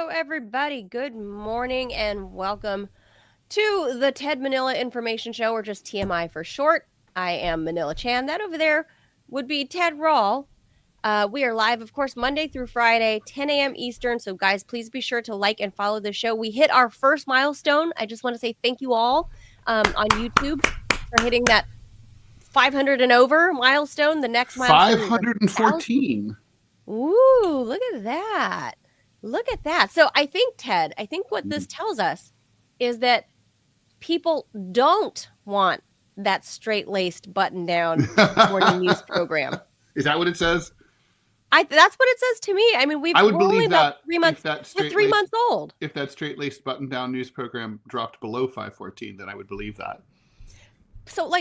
Hello, everybody. Good morning and welcome to the Ted Manila Information Show, or just TMI for short. I am Manila Chan. That over there would be Ted Rawl. We are live, of course, Monday through Friday, 10 a.m. Eastern. So, guys, please be sure to like and follow the show. We hit our first milestone. I just want to say thank you all on YouTube for hitting that 500 and over milestone. The next milestone 514. Ooh, look at that. Look at that. So I think, Ted, what this tells us is that people don't want that straight-laced, button-down morning news program. Is that what it says? That's what it says to me. I mean, we're only about 3 months. We're 3 months old. If that straight-laced, button-down news program dropped below 514, then I would believe that. So,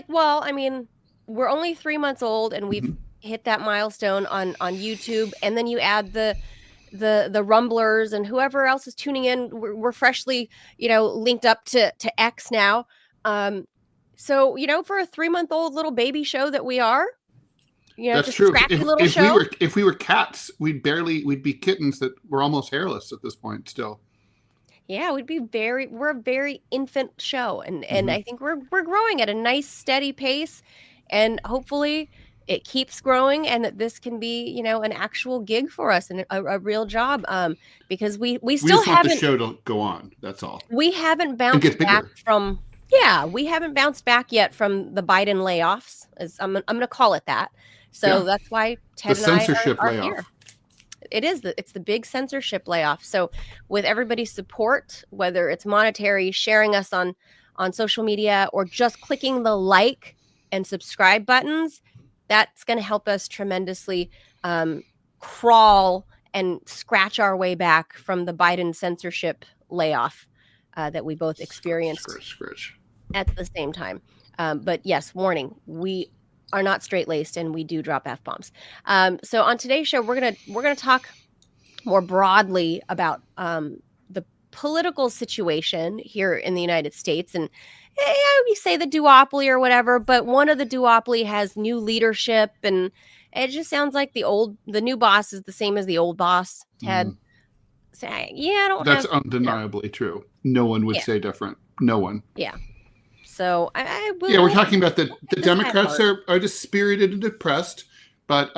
we're only 3 months old, and we've hit that milestone on YouTube, and then you add the rumblers and whoever else is tuning in. We're freshly, linked up to X now. So, for a 3-month-old little baby show that we are, that's just true. scrappy little show. If we were cats, we'd be kittens that were almost hairless at this point still. Yeah, we're a very infant show, and I think we're growing at a nice steady pace, and hopefully it keeps growing, and that this can be, an actual gig for us and a real job. Because we still haven't. Want the show to go on. That's all. We haven't bounced back from. Yeah, we haven't bounced back yet from the Biden layoffs. I'm going to call it that. So that's why Ted and I are here. It's the big censorship layoff. So with everybody's support, whether it's monetary, sharing us on social media, or just clicking the like and subscribe buttons, that's going to help us tremendously crawl and scratch our way back from the Biden censorship layoff that we both experienced at the same time. But yes, warning, we are not straight-laced and we do drop F-bombs. So on today's show, we're gonna talk more broadly about the political situation here in the United States. And we say the duopoly or whatever, but one of the duopoly has new leadership, and it just sounds like the new boss is the same as the old boss, Ted. So, That's undeniably true. No one would say different. No one. Yeah. So we're talking about the Democrats are dispirited and depressed, but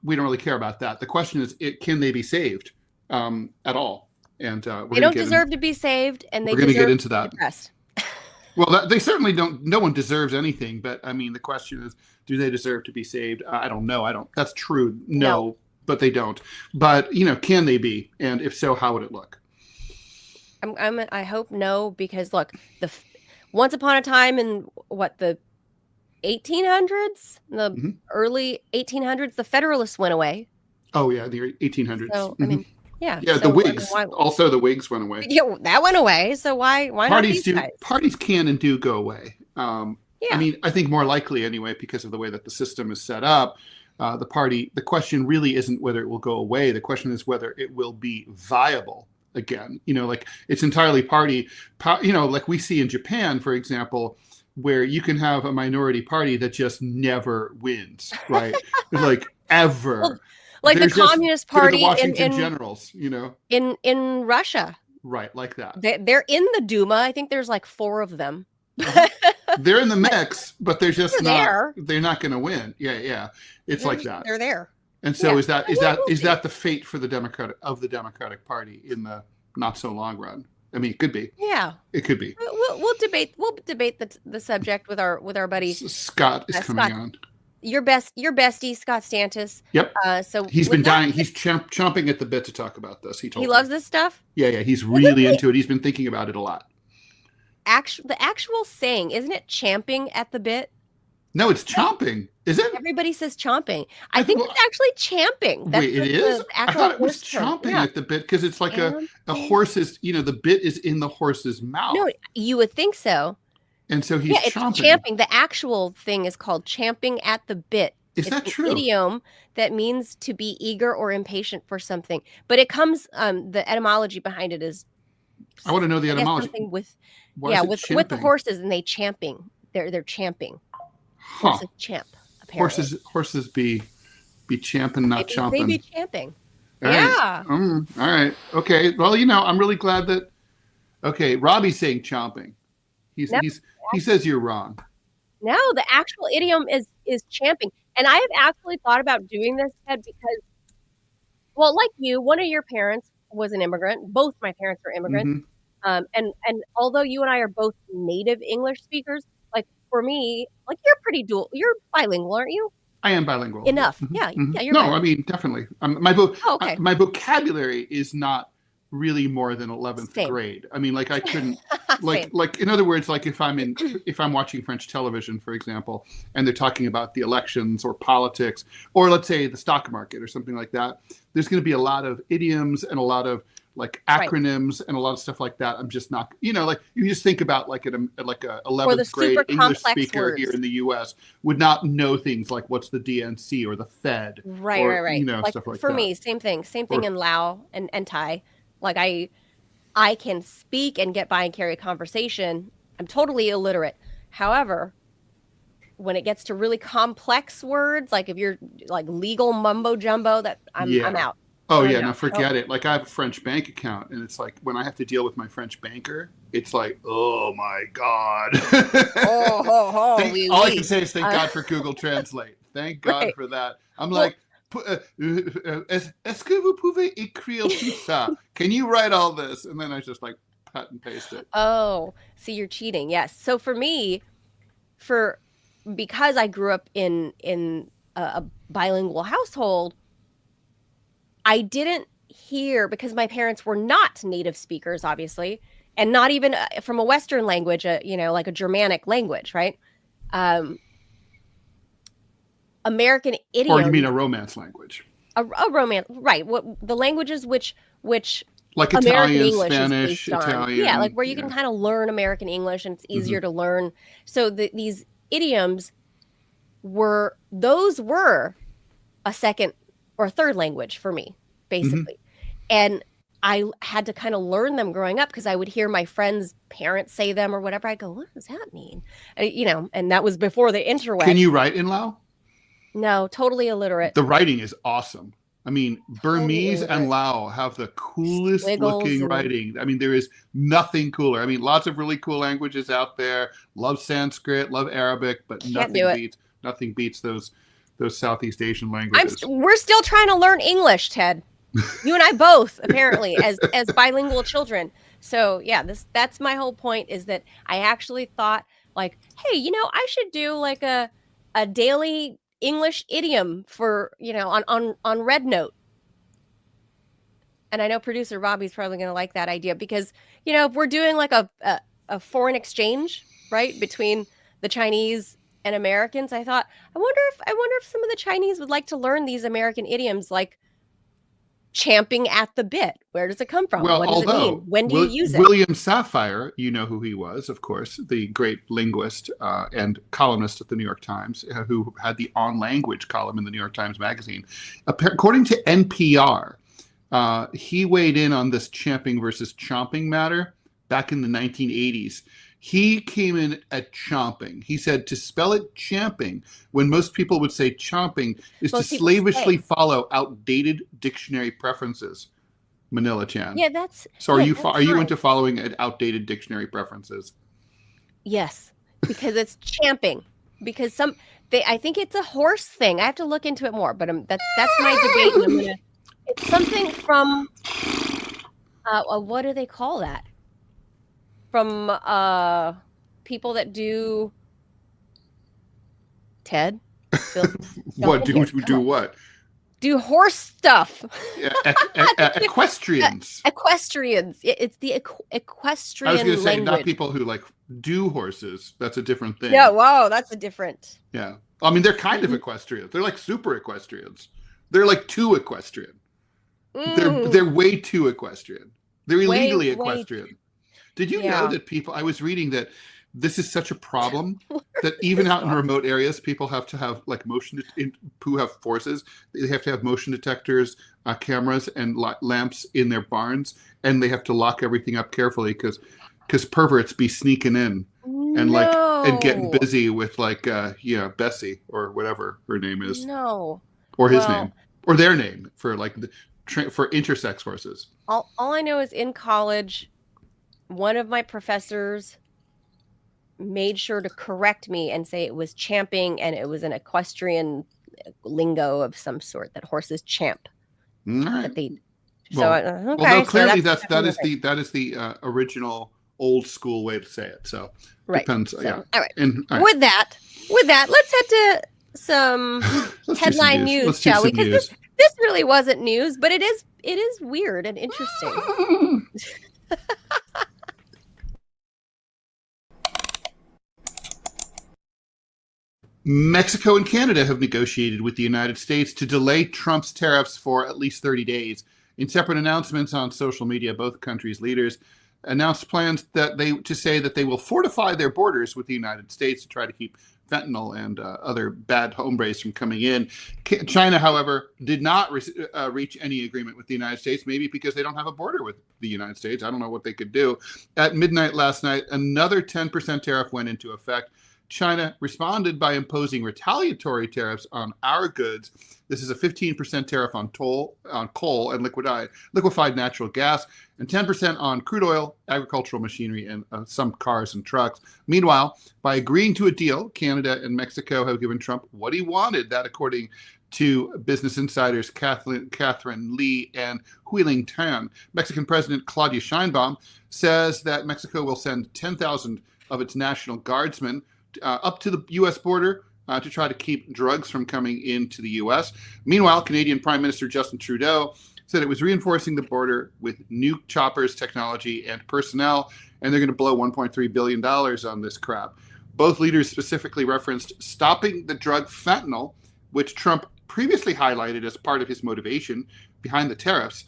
we don't really care about that. The question is, can they be saved at all? And they don't deserve to be saved, and we're going to get into that. Depressed. Well, they certainly don't. No one deserves anything, but I mean, the question is, do they deserve to be saved? I don't know. That's true. No, but they don't. But can they be? And if so, how would it look? I hope no, because look, once upon a time in the 1800s, the early 1800s, the Federalists went away. Oh yeah, the 1800s. So I mean. Yeah, the Whigs. Also, the Whigs went away. Yeah, that went away. So why parties not these guys? Parties can and do go away. I mean, I think more likely anyway, because of the way that the system is set up. The question really isn't whether it will go away. The question is whether it will be viable again. It's entirely party. Like we see in Japan, for example, where you can have a minority party that just never wins, right? Like ever. Well, like the Communist Party the Washington Generals, in Russia, right? Like that. They're in the Duma. I think there's like 4 of them. They're in the mix, but they're just not. They're not going to win. Yeah. It's like that. They're there. And so is that the fate for the Democratic Party in the not so long run? I mean, it could be. Yeah, it could be. We'll debate the subject with our buddy Scott is coming on. Your bestie, Scott Stantis. Yep. So he's been dying. He's chomping at the bit to talk about this. He loves this stuff. Yeah. He's really into it. He's been thinking about it a lot. The actual saying, isn't it champing at the bit? No, it's chomping. Is it? Everybody says chomping. I think it's actually champing. Wait, it is? I thought it was chomping at the bit because it's like a horse's, the bit is in the horse's mouth. No, you would think so. And so he's chomping. It's champing. The actual thing is called champing at the bit. Is that true? It's an idiom that means to be eager or impatient for something. But it comes, the etymology behind it is. I want to know the etymology. With the horses, and they champing. They're champing. Horses champ. Apparently. Horses be champing, not chomping. They be champing. Yeah. All right. Okay. Well, I'm really glad that. Okay, Robbie's saying chomping. He says you're wrong. No, the actual idiom is champing, and I have actually thought about doing this, Ted, because, well, like you, one of your parents was an immigrant. Both my parents were immigrants, and although you and I are both native English speakers, like for me, like you're bilingual, aren't you? I am bilingual. Enough. Yeah, yeah, you're No, bilingual. I mean, definitely. My vocabulary is not really more than 11th grade. I mean, like I couldn't, like in other words, like if I'm watching French television, for example, and they're talking about the elections or politics, or let's say the stock market or something like that, there's going to be a lot of idioms and a lot of like acronyms and a lot of stuff like that. I'm just not, like you just think about like a 11th grade English speaker here in the U.S. would not know things like what's the DNC or the Fed, right. Like stuff like for that. For me, same thing in Lao and Thai. Like I can speak and get by and carry a conversation. I'm totally illiterate. However, when it gets to really complex words, like if you're like legal mumbo jumbo, that I'm out. Oh yeah, no, forget it. Like I have a French bank account, and it's like when I have to deal with my French banker, it's like, oh my God. All I can say is thank God for Google Translate. Thank God for that. I'm like, est-ce que vous pouvez écrire tout ça? Can you write all this? And then I just like cut and paste it. Oh, see, you're cheating. Yes. So for me, because I grew up in a bilingual household, I didn't hear, because my parents were not native speakers, obviously, and not even from a Western language, like a Germanic language, right? American idiom. Or you mean a Romance language? A Romance, right? What the languages which like American Italian, English Spanish, is based Italian, on. Yeah, like where you can kind of learn American English and it's easier to learn. So these idioms were a second or third language for me, basically, and I had to kind of learn them growing up because I would hear my friends' parents say them or whatever. I go, what does that mean? And that was before the interweb. Can you write in Lao? No, totally illiterate. The writing is awesome. I mean, Burmese and Lao have the coolest looking writing. I mean, there is nothing cooler. I mean, lots of really cool languages out there. Love Sanskrit, love Arabic, but nothing beats those Southeast Asian languages. We're still trying to learn English, Ted. You and I both, apparently, as bilingual children. So yeah, that's my whole point, is that I actually thought like, hey, I should do like a daily English idiom for, on Red Note. And I know producer Robbie's probably going to like that idea because, if we're doing like a foreign exchange, right, between the Chinese and Americans, I thought, I wonder if some of the Chinese would like to learn these American idioms, like champing at the bit. Where does it come from? Well, what does it mean? When do you use it? William Safire, you know who he was, of course, the great linguist and columnist at the New York Times, who had the On Language column in the New York Times Magazine. According to NPR, he weighed in on this champing versus chomping matter back in the 1980s. He came in at chomping. He said to spell it champing when most people would say chomping is to slavishly follow outdated dictionary preferences. Manila Chan. Yeah, that's. So are you into following outdated dictionary preferences? Yes, because it's champing. Because I think it's a horse thing. I have to look into it more, but that's my debate. And it's something from. What do they call that? From people that do Ted. What do what? Do horse stuff. Equestrians. Equestrians. It's the equestrian I was going to say language. Not people who like do horses. That's a different thing. Yeah. Wow, that's a different. Yeah. I mean, they're kind of equestrians. They're like super equestrians. They're like too equestrian. They're way too equestrian. They're illegally equestrian. Did you know that I was reading that this is such a problem that even out in remote areas, people have to have like who have forces. They have to have motion detectors, cameras, and lamps in their barns, and they have to lock everything up carefully because perverts be sneaking in and getting busy with like Bessie or whatever her name is. No. Or his name or their name for like for intersex horses. All I know is in college, one of my professors made sure to correct me and say it was champing, and it was an equestrian lingo of some sort that horses champ. Right. That they. Well, no, clearly that is the original old school way to say it. So depends. So, yeah. All right. With that, let's head to some headline news, shall we? Because this really wasn't news, but it is weird and interesting. Mexico and Canada have negotiated with the United States to delay Trump's tariffs for at least 30 days. In separate announcements on social media, both countries' leaders announced plans to say that they will fortify their borders with the United States to try to keep fentanyl and other bad hombres from coming in. China, however, did not reach any agreement with the United States, maybe because they don't have a border with the United States. I don't know what they could do. At midnight last night, another 10% tariff went into effect. China responded by imposing retaliatory tariffs on our goods. This is a 15% tariff on coal and liquefied natural gas, and 10% on crude oil, agricultural machinery, and some cars and trucks. Meanwhile, by agreeing to a deal, Canada and Mexico have given Trump what he wanted. That, according to Business Insider's Catherine Lee and Huiling Tan. Mexican President Claudia Sheinbaum says that Mexico will send 10,000 of its National Guardsmen up to the U.S. border to try to keep drugs from coming into the U.S. Meanwhile, Canadian Prime Minister Justin Trudeau said it was reinforcing the border with new choppers, technology, and personnel, and they're going to blow $1.3 billion on this crap. Both leaders specifically referenced stopping the drug fentanyl, which Trump previously highlighted as part of his motivation behind the tariffs.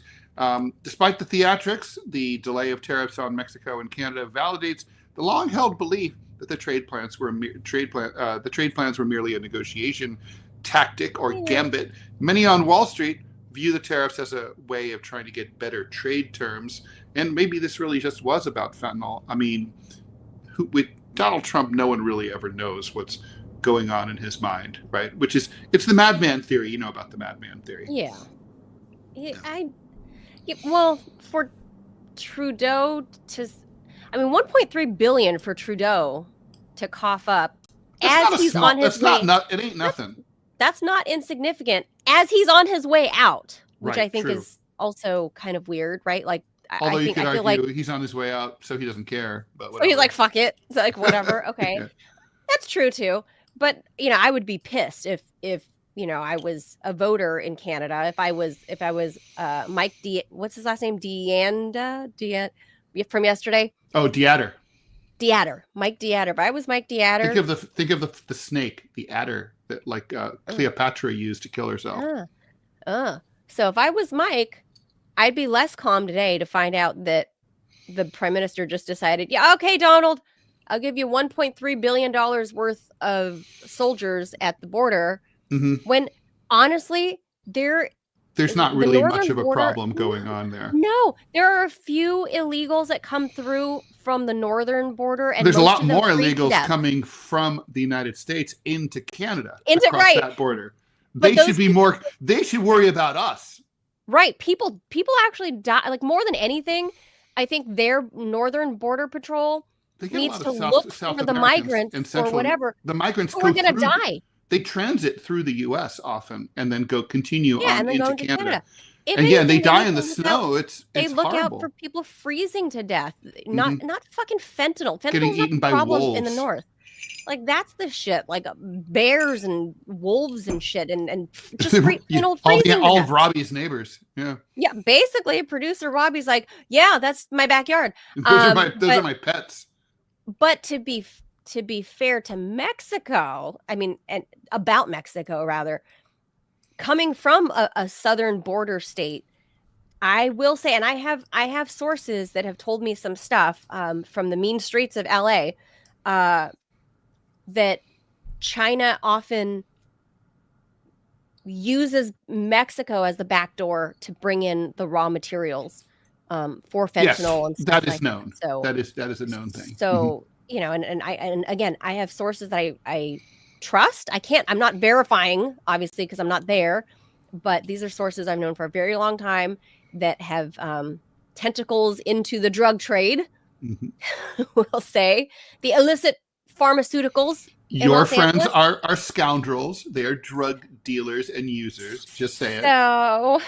Despite the theatrics, the delay of tariffs on Mexico and Canada validates the long-held belief that the trade plans were merely a negotiation tactic or gambit. Many on Wall Street view the tariffs as a way of trying to get better trade terms, and maybe this really just was about fentanyl. I mean, with Donald Trump, no one really ever knows what's going on in his mind, right? It's the madman theory. You know about the madman theory. Yeah. Well, for Trudeau to, I mean, 1.3 billion for Trudeau to cough up as he's on his way. It ain't nothing. That's not insignificant as he's on his way out, which I think true. Is also kind of weird, right? Like, although you could I feel argue like he's on his way out, so he doesn't care. But so he's like, fuck it. It's like, whatever. Okay. Yeah. That's true too. But, I would be pissed if I was a voter in Canada, if I was Mike what's his last name? Deanda from yesterday. Oh, Deatter, Mike Deatter. If I was Mike Deatter, think of the snake, the adder that Cleopatra used to kill herself. So if I was Mike, I'd be less calm today to find out that the prime minister just decided, yeah, okay, Donald, I'll give you $1.3 billion worth of soldiers at the border. Mm-hmm. When honestly, there's not really much of a problem going on there. No, there are a few illegals that come through from the northern border, and there's a lot more illegals coming from the United States into Canada across that border. They should worry about us. Right. People actually die. Like, more than anything, I think their northern border patrol needs to look for the migrants or whatever. The migrants who are going to die. They transit through the U.S. often and then continue on into Canada. And again, they die in the snow. They look horrible. Out for people freezing to death. Not fucking fentanyl. Fentanyl's getting eaten by wolves in the north. Like, that's the shit. Like, bears and wolves and shit, and just freezing all of Robbie's neighbors. Yeah. Yeah. Basically, producer Robbie's like, yeah, that's my backyard. Those are my pets. But to be fair to Mexico, I mean, and about Mexico rather, coming from a southern border state, I will say, and I have sources that have told me some stuff from the mean streets of LA, that China often uses Mexico as the back door to bring in the raw materials for fentanyl and stuff. That is known. So that is a known thing. So and again, I have sources that I trust. I'm not verifying, obviously, because I'm not there, but these are sources I've known for a very long time that have tentacles into the drug trade. We'll say the illicit pharmaceuticals. Your friends are scoundrels. They are drug dealers and users. Just say it. So,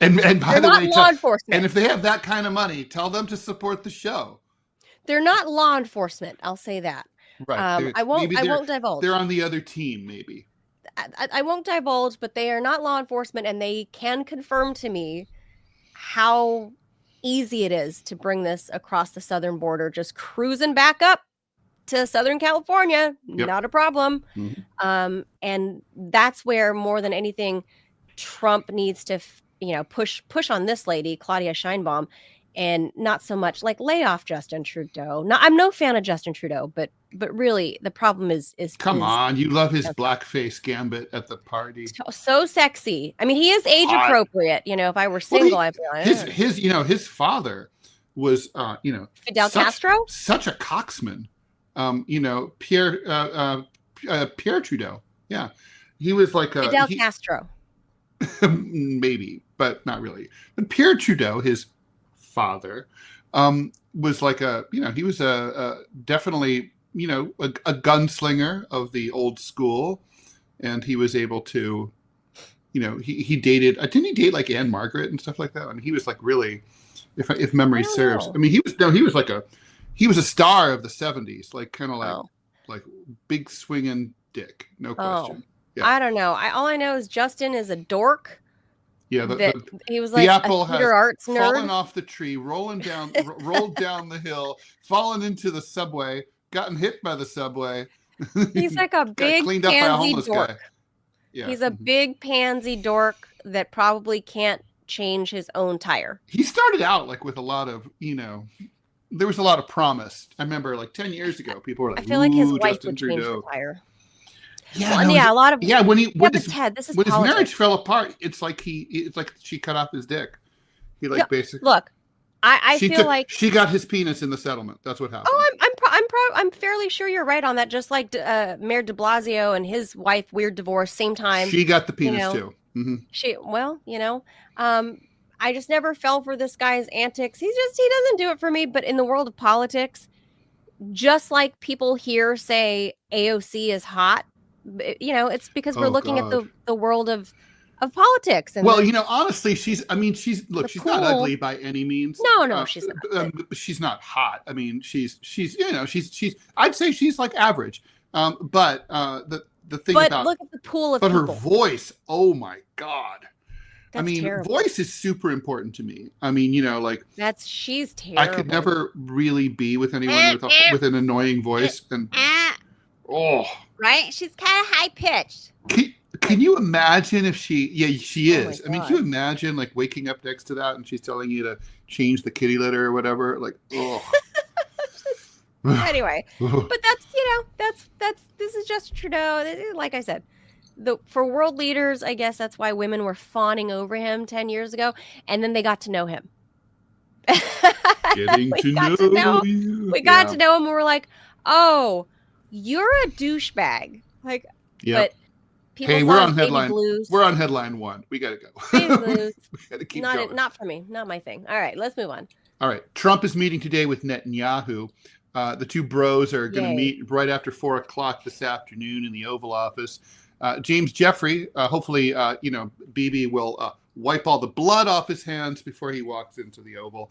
and by the way, law enforcement. And if they have that kind of money, tell them to support the show. They're not law enforcement. I'll say that. Right. I won't divulge. They're on the other team, maybe. I won't divulge, but they are not law enforcement, and they can confirm to me how easy it is to bring this across the southern border, just cruising back up to Southern California. Yep. Not a problem. And that's where, more than anything, Trump needs to, push on this lady, Claudia Sheinbaum, and not so much like lay off Justin Trudeau. No, I'm no fan of Justin Trudeau, but really the problem is come on, you love his blackface gambit at the party. So sexy. I mean, he is age appropriate. If I were single, I'd be like, his father was Fidel Castro, such a coxman. Pierre Trudeau. Yeah, he was like Fidel Castro. Maybe, but not really. But Pierre Trudeau, his father, was like he was definitely a gunslinger of the old school, and he was able to, he dated. Didn't he date like Anne Margaret and stuff like that? I mean, he was like really, if memory serves. I mean, he was a star of the 70s, like kind of like big swinging dick, no question. Yeah. I don't know. All I know is Justin is a dork. Yeah, he was like the apple a theater arts nerd. Fallen off the tree, rolled down the hill, fallen into the subway, gotten hit by the subway. He's like a big cleaned up by a homeless dork. guy. Yeah. He's a big pansy dork that probably can't change his own tire. He started out like with a lot of, there was a lot of promise. I remember like 10 years ago, people were like, I feel like his wife Justin would Trudeau. change the tire. Yeah, a lot of when his marriage fell apart, it's like she cut off his dick. He basically look. I feel like she got his penis in the settlement. That's what happened. Oh, I'm fairly sure you're right on that. Just like Mayor De Blasio and his wife, weird divorce, same time. She got the penis too. I just never fell for this guy's antics. He doesn't do it for me. But in the world of politics, just like people here say AOC is hot. It's because we're looking at the world of politics. And honestly, she's not ugly by any means. No, she's not. She's not hot. I mean, she's I'd say she's like average. But the thing about, look at the pool of people. Her voice, oh my God. That's terrible. Voice is super important to me. I mean, she's terrible. I could never really be with anyone with an annoying voice right? She's kind of high pitched. Can you imagine if she is. I mean, can you imagine like waking up next to that and she's telling you to change the kitty litter or whatever? Like, Anyway, but that's this is Justin Trudeau. Like I said, for world leaders, I guess that's why women were fawning over him 10 years ago, and then they got to know him. Getting to know you. We got to know him, and we're like, oh, you're a douchebag. Like, but people we're on headline. We're on headline 1. We gotta go. Baby blues. We gotta keep going. Not for me. Not my thing. All right, let's move on. All right. Trump is meeting today with Netanyahu. The two bros are going to meet right after 4:00 this afternoon in the Oval Office. James Jeffrey, hopefully, Bibi will wipe all the blood off his hands before he walks into the Oval.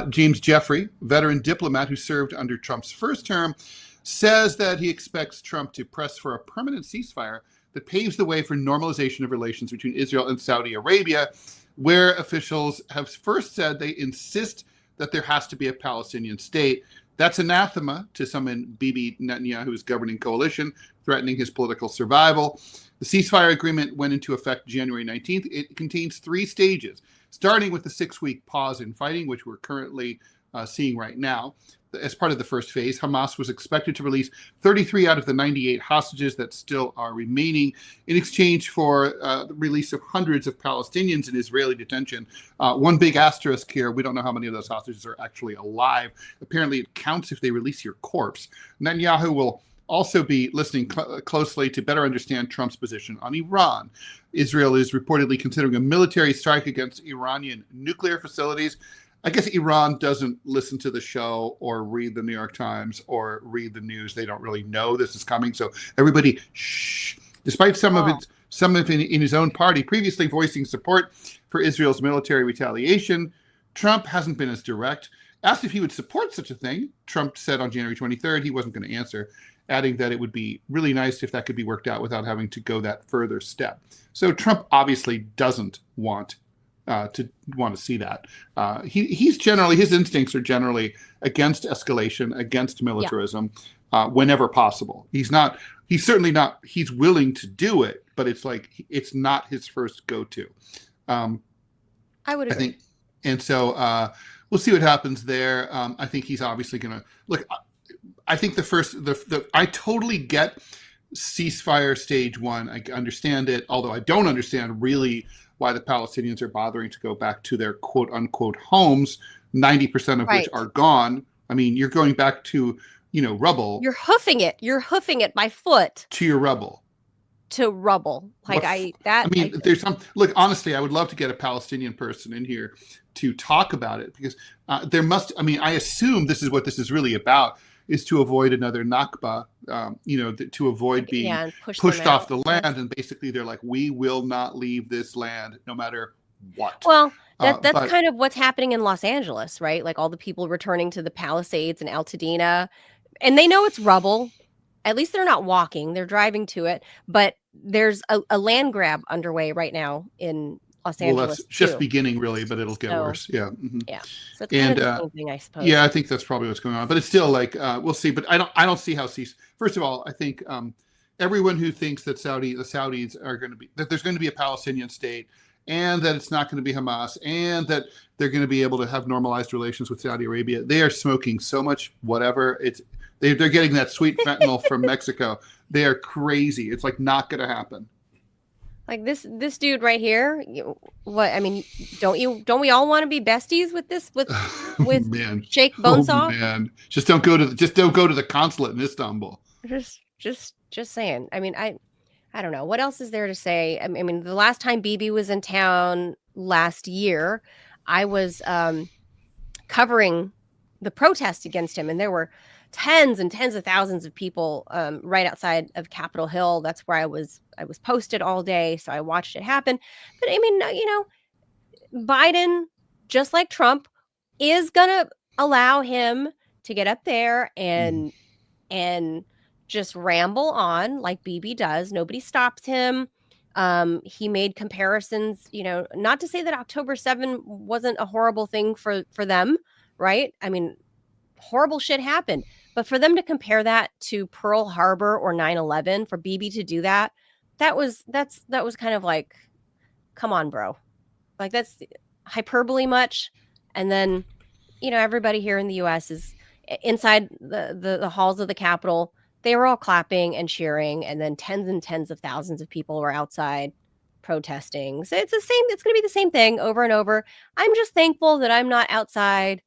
James Jeffrey, veteran diplomat who served under Trump's first term, says that he expects Trump to press for a permanent ceasefire that paves the way for normalization of relations between Israel and Saudi Arabia, where officials have first said they insist that there has to be a Palestinian state. That's anathema to some in Bibi Netanyahu's governing coalition, threatening his political survival. The ceasefire agreement went into effect January 19th. It contains 3 stages, starting with the 6-week pause in fighting, which we're currently seeing right now. As part of the first phase, Hamas was expected to release 33 out of the 98 hostages that still are remaining in exchange for the release of hundreds of Palestinians in Israeli detention. One big asterisk here, we don't know how many of those hostages are actually alive. Apparently it counts if they release your corpse. Netanyahu will also be listening closely to better understand Trump's position on Iran. Israel is reportedly considering a military strike against Iranian nuclear facilities. I guess Iran doesn't listen to the show or read the New York Times or read the news. They don't really know this is coming. So everybody, shh. Despite some of it in his own party previously voicing support for Israel's military retaliation, Trump hasn't been as direct. Asked if he would support such a thing, Trump said on January 23rd he wasn't going to answer, adding that it would be really nice if that could be worked out without having to go that further step. So Trump obviously doesn't want to see that. His instincts are generally against escalation, against militarism, whenever possible. He's willing to do it, but it's not his first go-to. I would agree. I think, and so we'll see what happens there. I think he's obviously going to look. I think I totally get ceasefire stage one. I understand it, although I don't understand really why the Palestinians are bothering to go back to their quote unquote homes, 90% of which are gone. I mean, you're going back to, rubble. You're hoofing it. You're hoofing it by foot. To your rubble. To rubble. There's some, look, honestly, I would love to get a Palestinian person in here to talk about it because I assume this is what this is really about, is to avoid another Nakba, to avoid being pushed off the land. And basically they're like, we will not leave this land no matter what. Well, that's kind of what's happening in Los Angeles, right? Like all the people returning to the Palisades and Altadena, and they know it's rubble. At least they're not walking, they're driving to it. But there's a land grab underway right now in Los Angeles. Well, that's just beginning, really, but it'll get worse. Yeah. Mm-hmm. Yeah. So it's kind of the same thing, I suppose. Yeah, I think that's probably what's going on. But it's still we'll see. But I don't see how First of all, I think everyone who thinks that the Saudis are going to be, that there's going to be a Palestinian state, and that it's not going to be Hamas, and that they're going to be able to have normalized relations with Saudi Arabia, they are smoking so much whatever. They're getting that sweet fentanyl from Mexico. They are crazy. It's not going to happen. Like this dude right here. Don't we all want to be besties with Sheikh Bonesaw? Oh man, just don't go to the consulate in Istanbul. Just saying. I mean, I don't know what else is there to say. I mean, the last time Bibi was in town last year, I was covering the protest against him, and there were tens and tens of thousands of people right outside of Capitol Hill. That's where I was posted all day, so I watched it happen. But I mean, Biden, just like Trump, is gonna allow him to get up there and just ramble on like Bibi does. Nobody stops him. He made comparisons, not to say that October 7 wasn't a horrible thing for them, right? I mean, horrible shit happened. But for them to compare that to Pearl Harbor or 9/11, for Bibi to do that, that was kind of like, come on, bro. Like, that's hyperbole much. And then, everybody here in the U.S. is inside the halls of the Capitol. They were all clapping and cheering, and then tens and tens of thousands of people were outside protesting. So it's going to be the same thing over and over. I'm just thankful that I'm not outside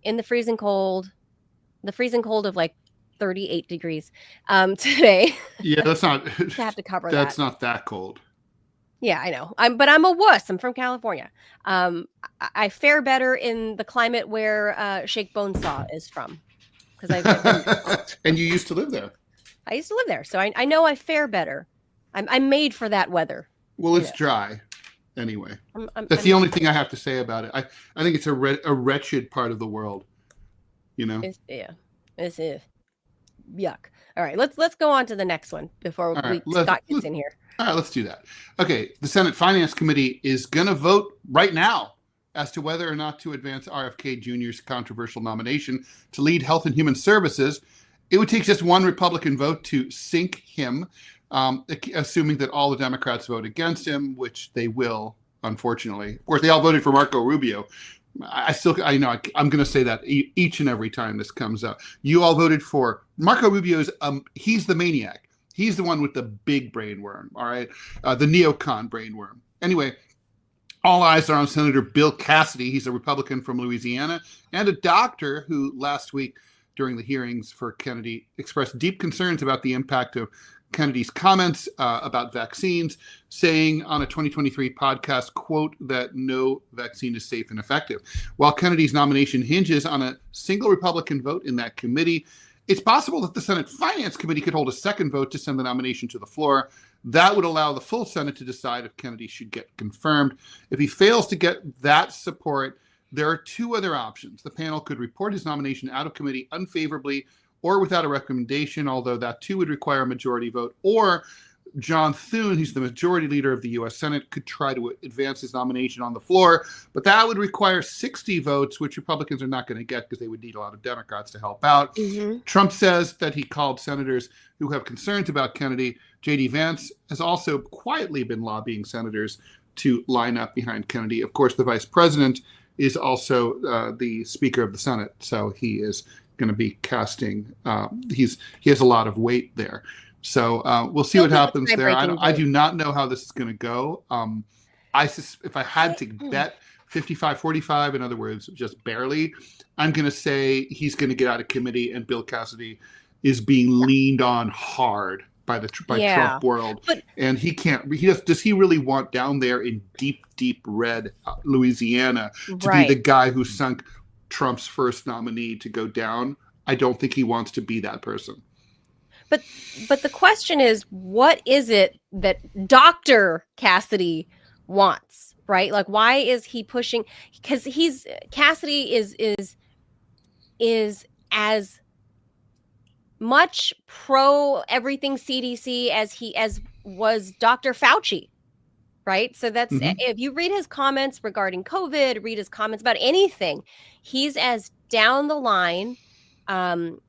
in the freezing cold of 38 degrees today. Yeah, that's not. To have to cover that's not that cold. Yeah, I know. But I'm a wuss. I'm from California. I fare better in the climate where Sheikh Bonesaw is from, because and you used to live there. I used to live there, so I know I fare better. I'm made for that weather. Well, it's dry. Anyway, that's the only thing I have to say about it. I think it's a wretched part of the world. It's yuck. All right, let's go on to the next one before Scott gets in here. All right, let's do that. Okay, the Senate Finance Committee is going to vote right now as to whether or not to advance RFK Jr.'s controversial nomination to lead Health and Human Services. It would take just one Republican vote to sink him, assuming that all the Democrats vote against him, which they will, unfortunately. Of course, they all voted for Marco Rubio. I know I'm going to say that each and every time this comes up. You all voted for Marco Rubio's. He's the maniac. He's the one with the big brainworm. All right, the neocon brainworm. Anyway, all eyes are on Senator Bill Cassidy. He's a Republican from Louisiana and a doctor who last week during the hearings for Kennedy expressed deep concerns about the impact of Kennedy's comments about vaccines, saying on a 2023 podcast, quote, that no vaccine is safe and effective. While Kennedy's nomination hinges on a single Republican vote in that committee, it's possible that the Senate Finance Committee could hold a second vote to send the nomination to the floor. That would allow the full Senate to decide if Kennedy should get confirmed. If he fails to get that support, there are two other options. The panel could report his nomination out of committee unfavorably or without a recommendation, although that too would require a majority vote. Or John Thune, who's the majority leader of the U.S. Senate, could try to advance his nomination on the floor, but that would require 60 votes, which Republicans are not going to get because they would need a lot of Democrats to help out. Mm-hmm. Trump says that he called senators who have concerns about Kennedy. J.D. Vance has also quietly been lobbying senators to line up behind Kennedy. Of course, the vice president is also the Speaker of the Senate, so he is going to be casting. He has a lot of weight there. So we'll see what happens there. I do not know how this is going to go. If I had to bet 55-45, in other words, just barely, I'm going to say he's going to get out of committee, and Bill Cassidy is being leaned on hard by Trump world, and he can't. Does he really want down there in deep red Louisiana to be the guy who sunk Trump's first nominee to go down? I don't think he wants to be that person. But the question is, what is it that Dr. Cassidy wants, right? Like, why is he pushing? Because Cassidy is as much pro everything CDC as was Dr. Fauci, right? So that's if you read his comments regarding COVID, read his comments about anything, he's as down the line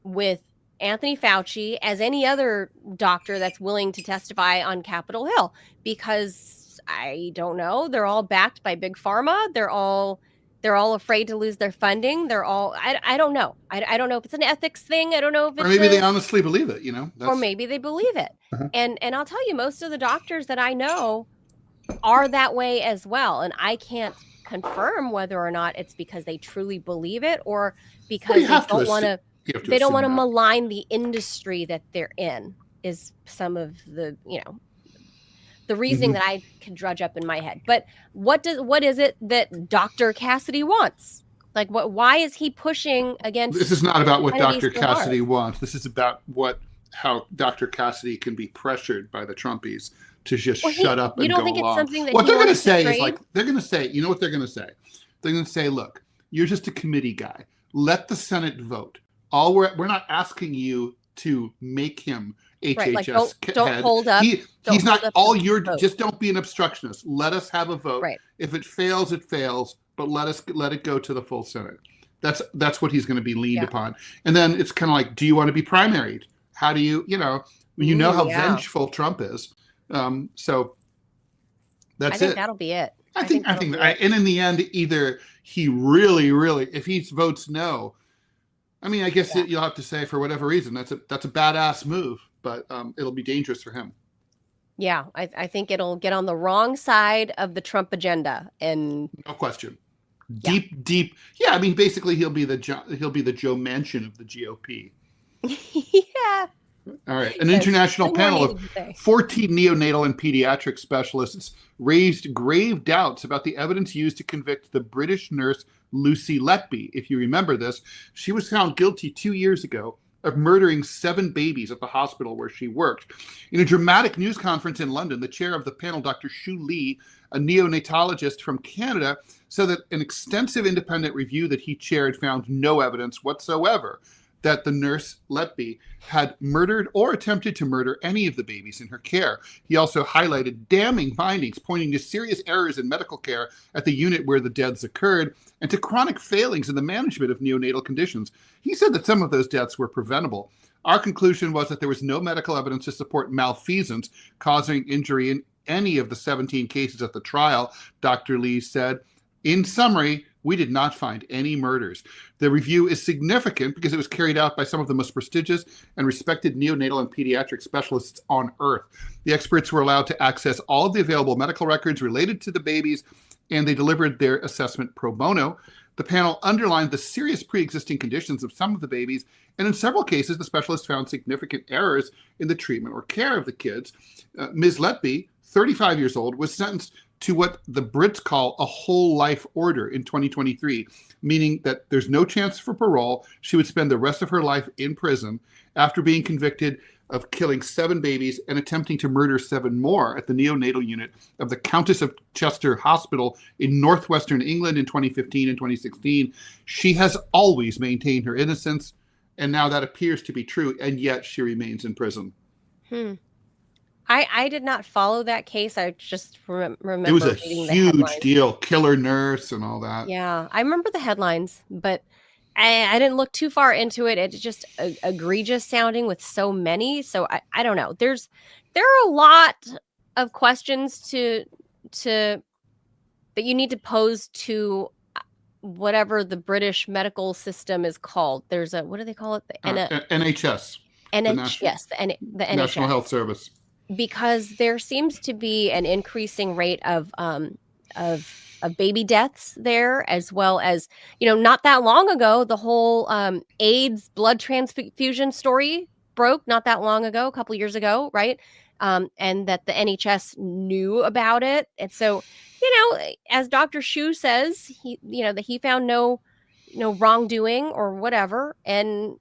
with Anthony Fauci as any other doctor that's willing to testify on Capitol Hill, because I don't know, they're all backed by big pharma. They're all afraid to lose their funding. They're all, I don't know. I don't know if it's an ethics thing. I don't know if it's, or maybe they honestly believe it, or maybe they believe it. And I'll tell you, most of the doctors that I know are that way as well. And I can't confirm whether or not it's because they truly believe it or because they don't want to. They don't want to malign the industry that they're in, is some of the, the reasoning that I can drudge up in my head. But what is it that Dr. Cassidy wants? Like, why is he pushing against? This is not about what Dr. Cassidy wants. This is about how Dr. Cassidy can be pressured by the Trumpies to just shut up and go along. You don't think it's something that what they're going to say is they're going to say, you know what they're going to say? They're going to say, look, you're just a committee guy. Let the Senate vote. We're not asking you to make him HHS right, like don't head. Hold up. He's not all you're just don't be an obstructionist. Let us have a vote. Right. If it fails, it fails, but let it go to the full Senate. That's what he's going to be leaned upon. And then it's kind of like, do you want to be primaried? How do you, how vengeful Trump is. So that's it. I think that'll be it. I think and in the end, either he really, if he votes no, I mean, I guess you'll have to say, for whatever reason, that's a badass move, but it'll be dangerous for him. Yeah, I think it'll get on the wrong side of the Trump agenda, and no question, deep. Yeah, I mean, basically, he'll be the Joe Manchin of the GOP. Yeah. All right. An international panel of 14 neonatal and pediatric specialists raised grave doubts about the evidence used to convict the British nurse Lucy Letby. If you remember this, she was found guilty 2 years ago of murdering 7 babies at the hospital where she worked. In a dramatic news conference in London, the chair of the panel, Dr. Shu Lee, a neonatologist from Canada, said that an extensive independent review that he chaired found no evidence whatsoever that the nurse Letby had murdered or attempted to murder any of the babies in her care. He also highlighted damning findings pointing to serious errors in medical care at the unit where the deaths occurred and to chronic failings in the management of neonatal conditions. He said that some of those deaths were preventable. Our conclusion was that there was no medical evidence to support malfeasance causing injury in any of the 17 cases at the trial, Dr. Lee said. In summary, we did not find any murders. The review is significant because it was carried out by some of the most prestigious and respected neonatal and pediatric specialists on Earth. The experts were allowed to access all of the available medical records related to the babies, and they delivered their assessment pro bono. The panel underlined the serious pre-existing conditions of some of the babies, and in several cases, the specialists found significant errors in the treatment or care of the kids. Ms. Letby, 35 years old, was sentenced to what the Brits call a whole life order in 2023, meaning that there's no chance for parole. She would spend the rest of her life in prison after being convicted of killing 7 babies and attempting to murder 7 more at the neonatal unit of the Countess of Chester Hospital in northwestern England in 2015 and 2016. She has always maintained her innocence, and now that appears to be true, and yet she remains in prison. I did not follow that case. I just remember it was a reading huge deal, killer nurse and all that. Yeah, I remember the headlines, but I didn't look too far into it. It's just egregious sounding with so many. So I don't know. There are a lot of questions that you need to pose to whatever the British medical system is called. There's what do they call it? The NHS. NHS, the NHS. National Health Service. Because there seems to be an increasing rate of baby deaths there, as well as, not that long ago, the whole AIDS blood transfusion story broke not that long ago, a couple years ago, right? And that the NHS knew about it. And so, as Dr. Shu says, that he found no wrongdoing or whatever. And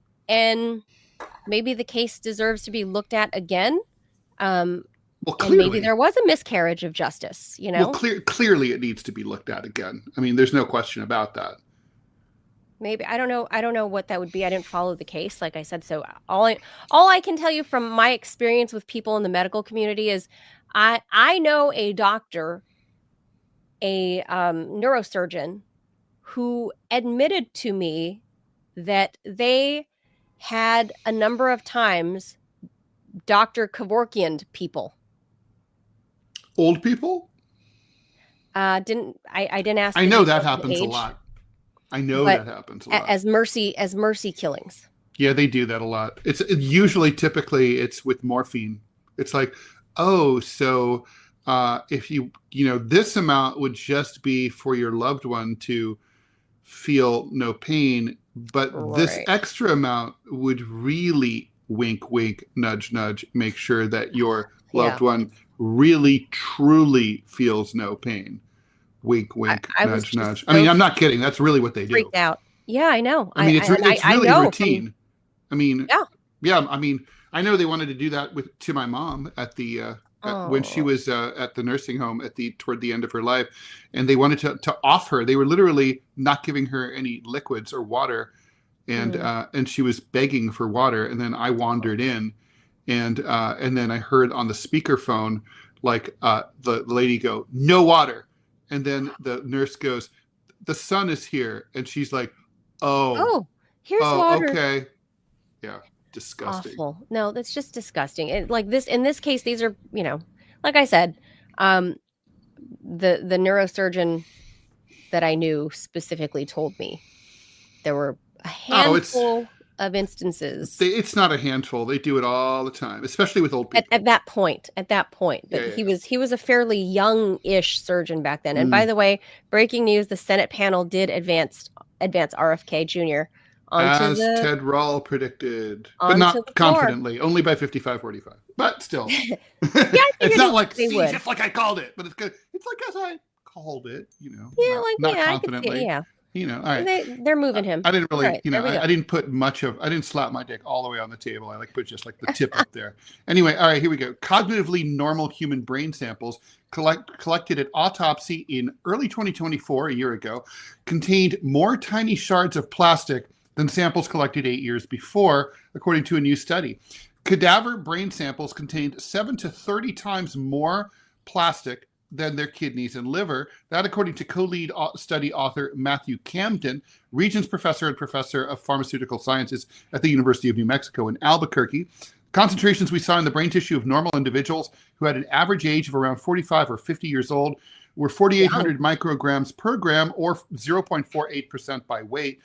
maybe the case deserves to be looked at again. Well, clearly, and maybe there was a miscarriage of justice, Well, clearly it needs to be looked at again. I mean, there's no question about that. Maybe. I don't know what that would be. I didn't follow the case, like I said. So all I can tell you from my experience with people in the medical community is I know a doctor, a neurosurgeon, who admitted to me that they had a number of times Dr. Kevorkian people. Old people? I didn't ask. I know that happens a lot. I know that happens a lot. As mercy killings. Yeah, they do that a lot. It's typically it's with morphine. It's like, so if this amount would just be for your loved one to feel no pain, but this extra amount would really wink, wink, nudge, nudge, make sure that your loved one really, truly feels no pain. Wink, wink, nudge, nudge. I mean, I'm not kidding. That's really what they do. Freaked out. Yeah, I know. I mean, it's really routine. I mean, yeah. I mean, I know they wanted to do that to my mom at the when she was at the nursing home toward the end of her life, and they wanted to off her. They were literally not giving her any liquids or water. And she was begging for water, and then I wandered in, and then I heard on the speakerphone the lady go, "No water," and then the nurse goes, "The son is here," and she's like, "Oh, here's water." Okay, yeah, disgusting. Awful. No, that's just disgusting. In this case, these are like I said, the neurosurgeon that I knew specifically told me there were a handful of instances. It's not a handful. They do it all the time, especially with old people. At that point. But he was a fairly young-ish surgeon back then. And by the way, breaking news: the Senate panel did advance RFK Jr. As Ted Rall predicted, but not confidently, only by 55-45. But still, it's not like just like I called it, but it's good. It's like as I called it, not confidently. All right. They're moving him. I didn't really, I didn't put I didn't slap my dick all the way on the table. I put just the tip up there. Anyway, all right, here we go. Cognitively normal human brain samples collected at autopsy in early 2024, a year ago, contained more tiny shards of plastic than samples collected 8 years before, according to a new study. Cadaver brain samples contained 7 to 30 times more plastic than their kidneys and liver. That, according to co-lead study author Matthew Camden, Regents Professor and Professor of Pharmaceutical Sciences at the University of New Mexico in Albuquerque. Concentrations we saw in the brain tissue of normal individuals who had an average age of around 45 or 50 years old were 4,800 micrograms per gram, or 0.48% by weight.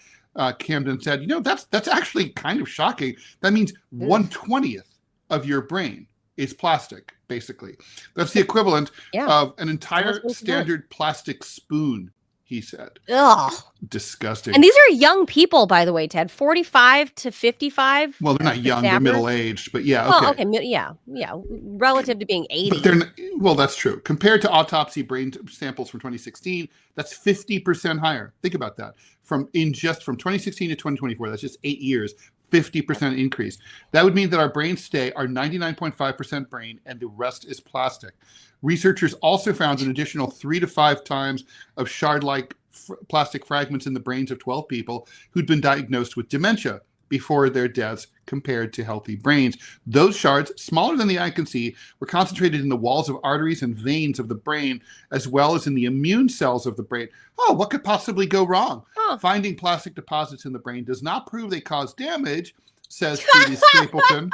Camden said, that's actually kind of shocking. That means 1/20th of your brain is plastic, basically. That's the equivalent of an entire standard plastic spoon he said. Ugh. Disgusting. And these are young people, by the way, Ted. 45 to 55. Well, they're not young, they're middle-aged, but yeah, well, okay. Yeah. Relative to being 80. But they're not, well, that's true. Compared to autopsy brain samples from 2016, that's 50% higher. Think about that. From 2016 to 2024, that's just 8 years. 50% increase. That would mean that our brains today are 99.5% brain and the rest is plastic. Researchers also found an additional 3 to 5 times of shard-like plastic fragments in the brains of 12 people who'd been diagnosed with dementia before their deaths compared to healthy brains. Those shards, smaller than the eye can see, were concentrated in the walls of arteries and veins of the brain, as well as in the immune cells of the brain. Oh, what could possibly go wrong? Finding plastic deposits in the brain does not prove they cause damage, says Phoebe Stapleton.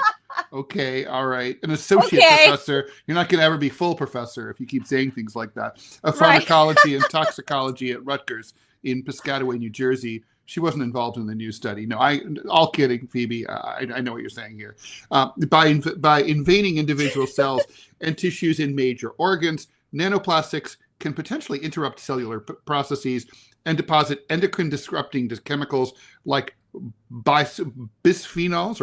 Okay, all right. An associate professor. You're not going to ever be full professor if you keep saying things like that. Of pharmacology and toxicology at Rutgers in Piscataway, New Jersey. She wasn't involved in the new study. No, all kidding, Phoebe. I know what you're saying here. By invading individual cells and tissues in major organs, nanoplastics can potentially interrupt cellular processes and deposit endocrine disrupting chemicals like bisphenols.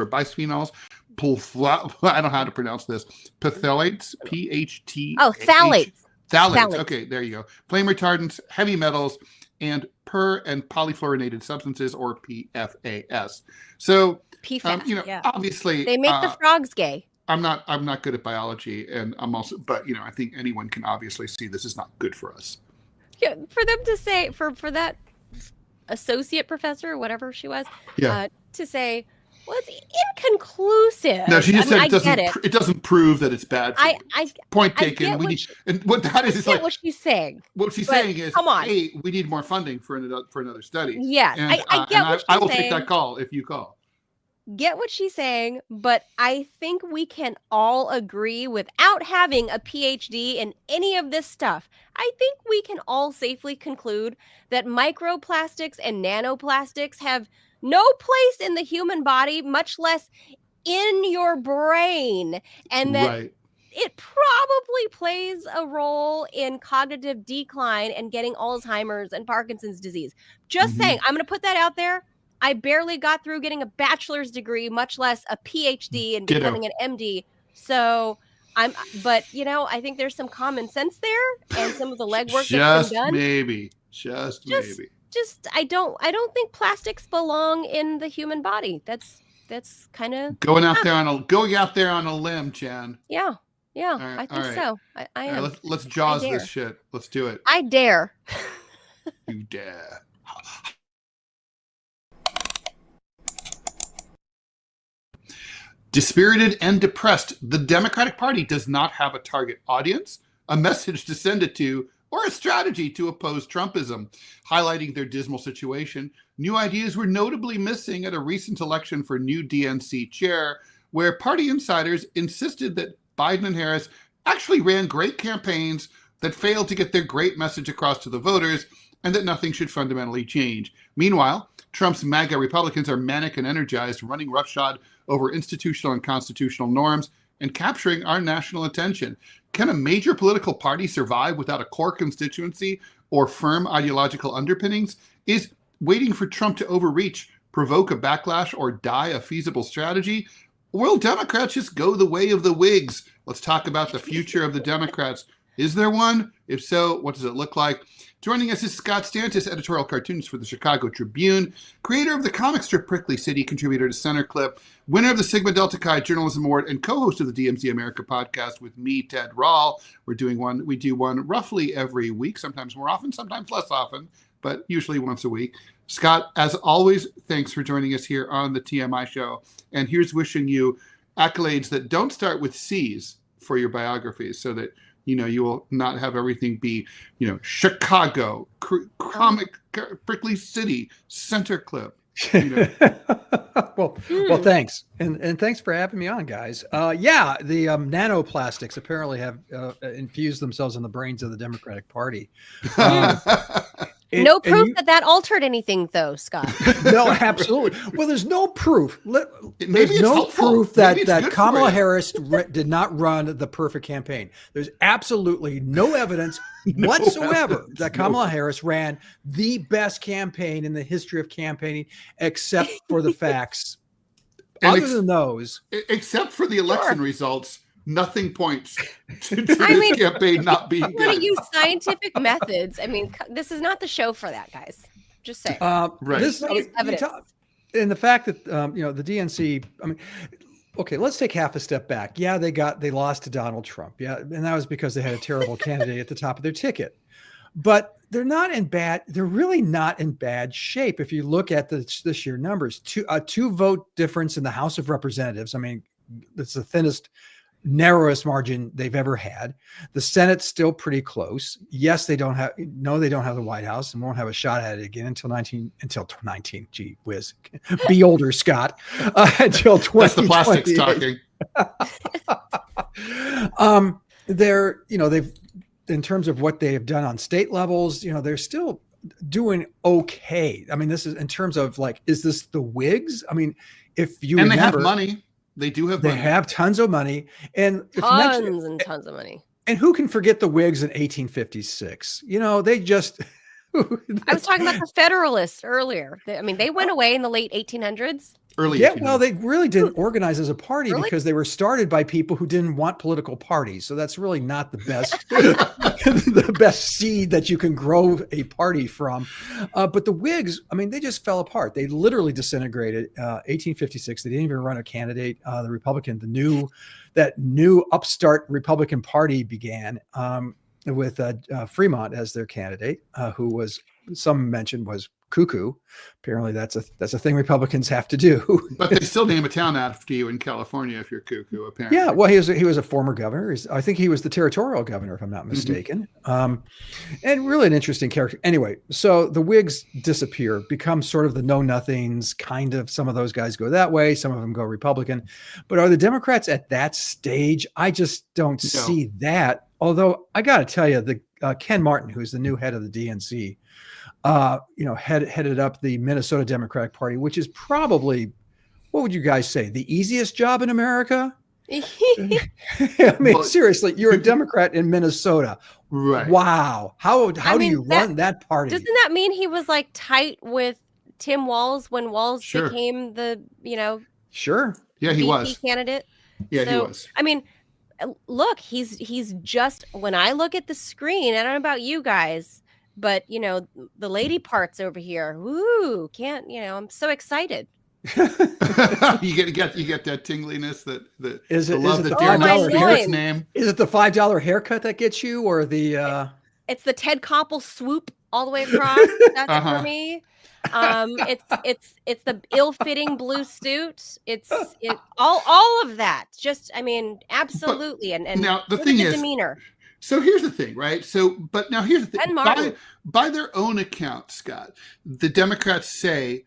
I don't know how to pronounce this. Phthalates, P-H-T. Oh, phthalates. Phthalates. Okay, there you go. Flame retardants, heavy metals, and per and polyfluorinated substances, or PFAS. So, PFAS, obviously they make the frogs gay. I'm not good at biology, and I'm also, but I think anyone can obviously see this is not good for us. Yeah, for them to say, for that associate professor, whatever she was, to say, well, it's inconclusive. No, she just said it doesn't prove that it's bad for you. Point taken. And what that is like what she's saying. What she's saying is, hey, we need more funding for another study. Yes, and I get what she's saying. I will take that call if you call. Get what she's saying, but I think we can all agree, without having a PhD in any of this stuff, I think we can all safely conclude that microplastics and nanoplastics have no place in the human body, much less in your brain, and that it probably plays a role in cognitive decline and getting Alzheimer's and Parkinson's disease. Just saying, I'm going to put that out there. I barely got through getting a bachelor's degree, much less a PhD and becoming an MD. So but I think there's some common sense there, and some of the legwork that's been done. Maybe. I don't think plastics belong in the human body. That's kind of going out there on a limb, Jan. Yeah. I think so. I am. Right, let's jaws this shit. Let's do it. I dare. You dare. Dispirited and depressed, the Democratic Party does not have a target audience, a message to send it to, or a strategy to oppose Trumpism. Highlighting their dismal situation, new ideas were notably missing at a recent election for new DNC chair, where party insiders insisted that Biden and Harris actually ran great campaigns that failed to get their great message across to the voters, and that nothing should fundamentally change. Meanwhile, Trump's MAGA Republicans are manic and energized, running roughshod over institutional and constitutional norms and capturing our national attention. Can a major political party survive without a core constituency or firm ideological underpinnings? Is waiting for Trump to overreach, provoke a backlash, or die a feasible strategy? Will Democrats just go the way of the Whigs? Let's talk about the future of the Democrats. Is there one? If so, what does it look like? Joining us is Scott Stantis, editorial cartoonist for the Chicago Tribune, creator of the comic strip Prickly City, contributor to Center Clip, winner of the Sigma Delta Chi Journalism Award, and co-host of the DMZ America podcast with me, Ted Rall. We do one roughly every week, sometimes more often, sometimes less often, but usually once a week. Scott, as always, thanks for joining us here on the TMI show. And here's wishing you accolades that don't start with C's for your biographies, so that you will not have everything be, Chicago, comic, Prickly City, Center Clip. Well, thanks. And thanks for having me on, guys. The nanoplastics apparently have infused themselves in the brains of the Democratic Party. No proof that altered anything, though, Scott. No, absolutely. Well, there's no proof. There's no proof that Kamala Harris did not run the perfect campaign. There's absolutely no evidence whatsoever that Kamala Harris ran the best campaign in the history of campaigning, except for the facts. Other than those, except for the election results. Nothing points to this campaign not being good. I'm going to use scientific methods. I mean, this is not the show for that, guys. Just saying. Right. And the fact that the DNC. I mean, okay, let's take half a step back. Yeah, they lost to Donald Trump. Yeah, and that was because they had a terrible candidate at the top of their ticket. But they're really not in bad shape if you look at the sheer numbers. Two vote difference in the House of Representatives. I mean, it's the narrowest margin they've ever had. The Senate's still pretty close. Yes, they don't have the White House and won't have a shot at it again until 19. Gee whiz. Be older, Scott. Until 20. That's the plastics talking. They've, in terms of what they have done on state levels, they're still doing okay. I mean, this is in terms of is this the Whigs? I mean, if you remember, they have money. They do have money. They have tons of money. And tons of money. And who can forget the Whigs in 1856? They just... I was talking about the Federalists earlier. They went away in the late 1800s. Well, they really didn't organize as a party because they were started by people who didn't want political parties. So that's really not the best, the best seed that you can grow a party from. But the Whigs, they just fell apart. They literally disintegrated. 1856, they didn't even run a candidate. The Republican, that new upstart Republican Party began with Fremont as their candidate, who was some mentioned was cuckoo. Apparently that's a thing Republicans have to do. But they still name a town after you in California if you're cuckoo, apparently. Yeah, well, he was a former governor. I think he was the territorial governor, if I'm not mistaken. And really an interesting character. Anyway, so the Whigs disappear, become sort of the know-nothings, kind of. Some of those guys go that way. Some of them go Republican. But are the Democrats at that stage? I just don't see that. Although I got to tell you, the Ken Martin, who's the new head of the DNC, headed up the Minnesota Democratic Party, which is probably, what would you guys say, the easiest job in America? Seriously, you're a Democrat in Minnesota. Right. Wow. How do you run that party? Doesn't that mean he was tight with Tim Walz when Walz became the, Sure. Yeah, he was candidate? Yeah, he was. Look, he's just, when I look at the screen, I don't know about you guys, but the lady parts over here, woo, I'm so excited. you get that tingliness that is it love the $5 name. Is it the $5 haircut that gets you, or the it's the Ted Koppel swoop all the way across? That's for me. It's the ill-fitting blue suit. It's all of that. Just, absolutely. But and now the thing is, demeanor. So here's the thing, right? But now here's the thing. By their own account, Scott, the Democrats say,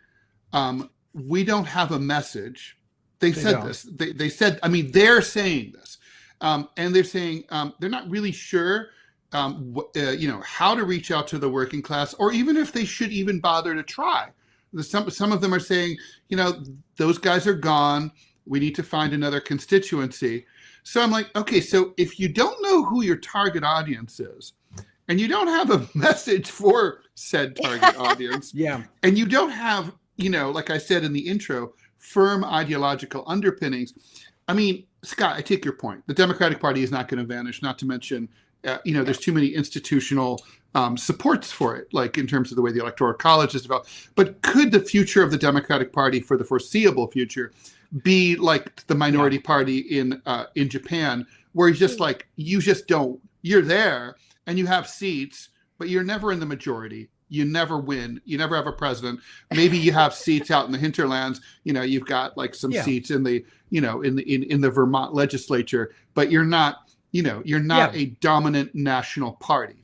we don't have a message. They said this. They said, they're saying this. And they're saying they're not really sure how to reach out to the working class, or even if they should even bother to try. Some of them are saying, those guys are gone. We need to find another constituency. So I'm like, okay, so if you don't know who your target audience is, and you don't have a message for said target audience, and you don't have, like I said in the intro, firm ideological underpinnings. Scott, I take your point. The Democratic Party is not going to vanish, not to mention there's too many institutional supports for it, like in terms of the way the Electoral College is developed. But could the future of the Democratic Party for the foreseeable future be like the minority party in Japan, where you're there and you have seats, but you're never in the majority. You never win. You never have a president. Maybe you have seats out in the hinterlands. You've got seats in the in the Vermont legislature, but you're not. You're not a dominant national party.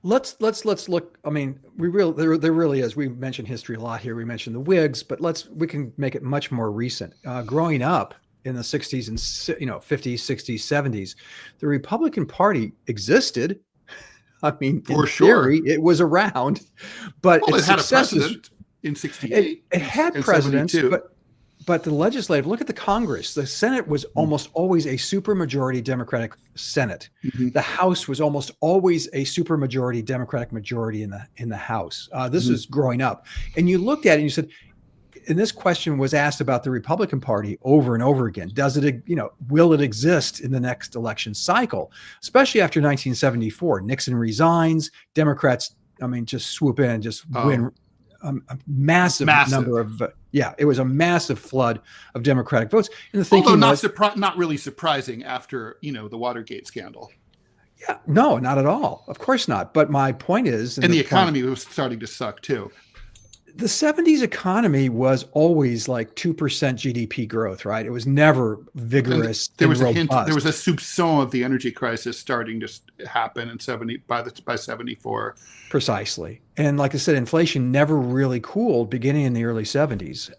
Let's look. There really is. We mentioned history a lot here. We mentioned the Whigs, but we can make it much more recent. Growing up in the 60s and 50s, 60s, 70s, the Republican Party existed. I mean, for in theory, it was around, but it had a successes, precedent in 68. It had and precedents, 72. but the legislative, look at the Congress. The Senate was almost always a supermajority Democratic Senate. Mm-hmm. The House was almost always a supermajority Democratic majority in the House. This is growing up. And you looked at it and you said, and this question was asked about the Republican Party over and over again. Does it, will it exist in the next election cycle? Especially after 1974, Nixon resigns, Democrats, just swoop in and just win a massive number of, it was a massive flood of Democratic votes. And the thinking not really surprising after, the Watergate scandal. Yeah, no, not at all. Of course not. But my point is, and the economy was starting to suck too. The 70s economy was always like 2% GDP growth, right? It was never vigorous. There was a hint. There was a soupçon of the energy crisis starting to happen in by 74. Precisely. And like I said, inflation never really cooled beginning in the early 70s.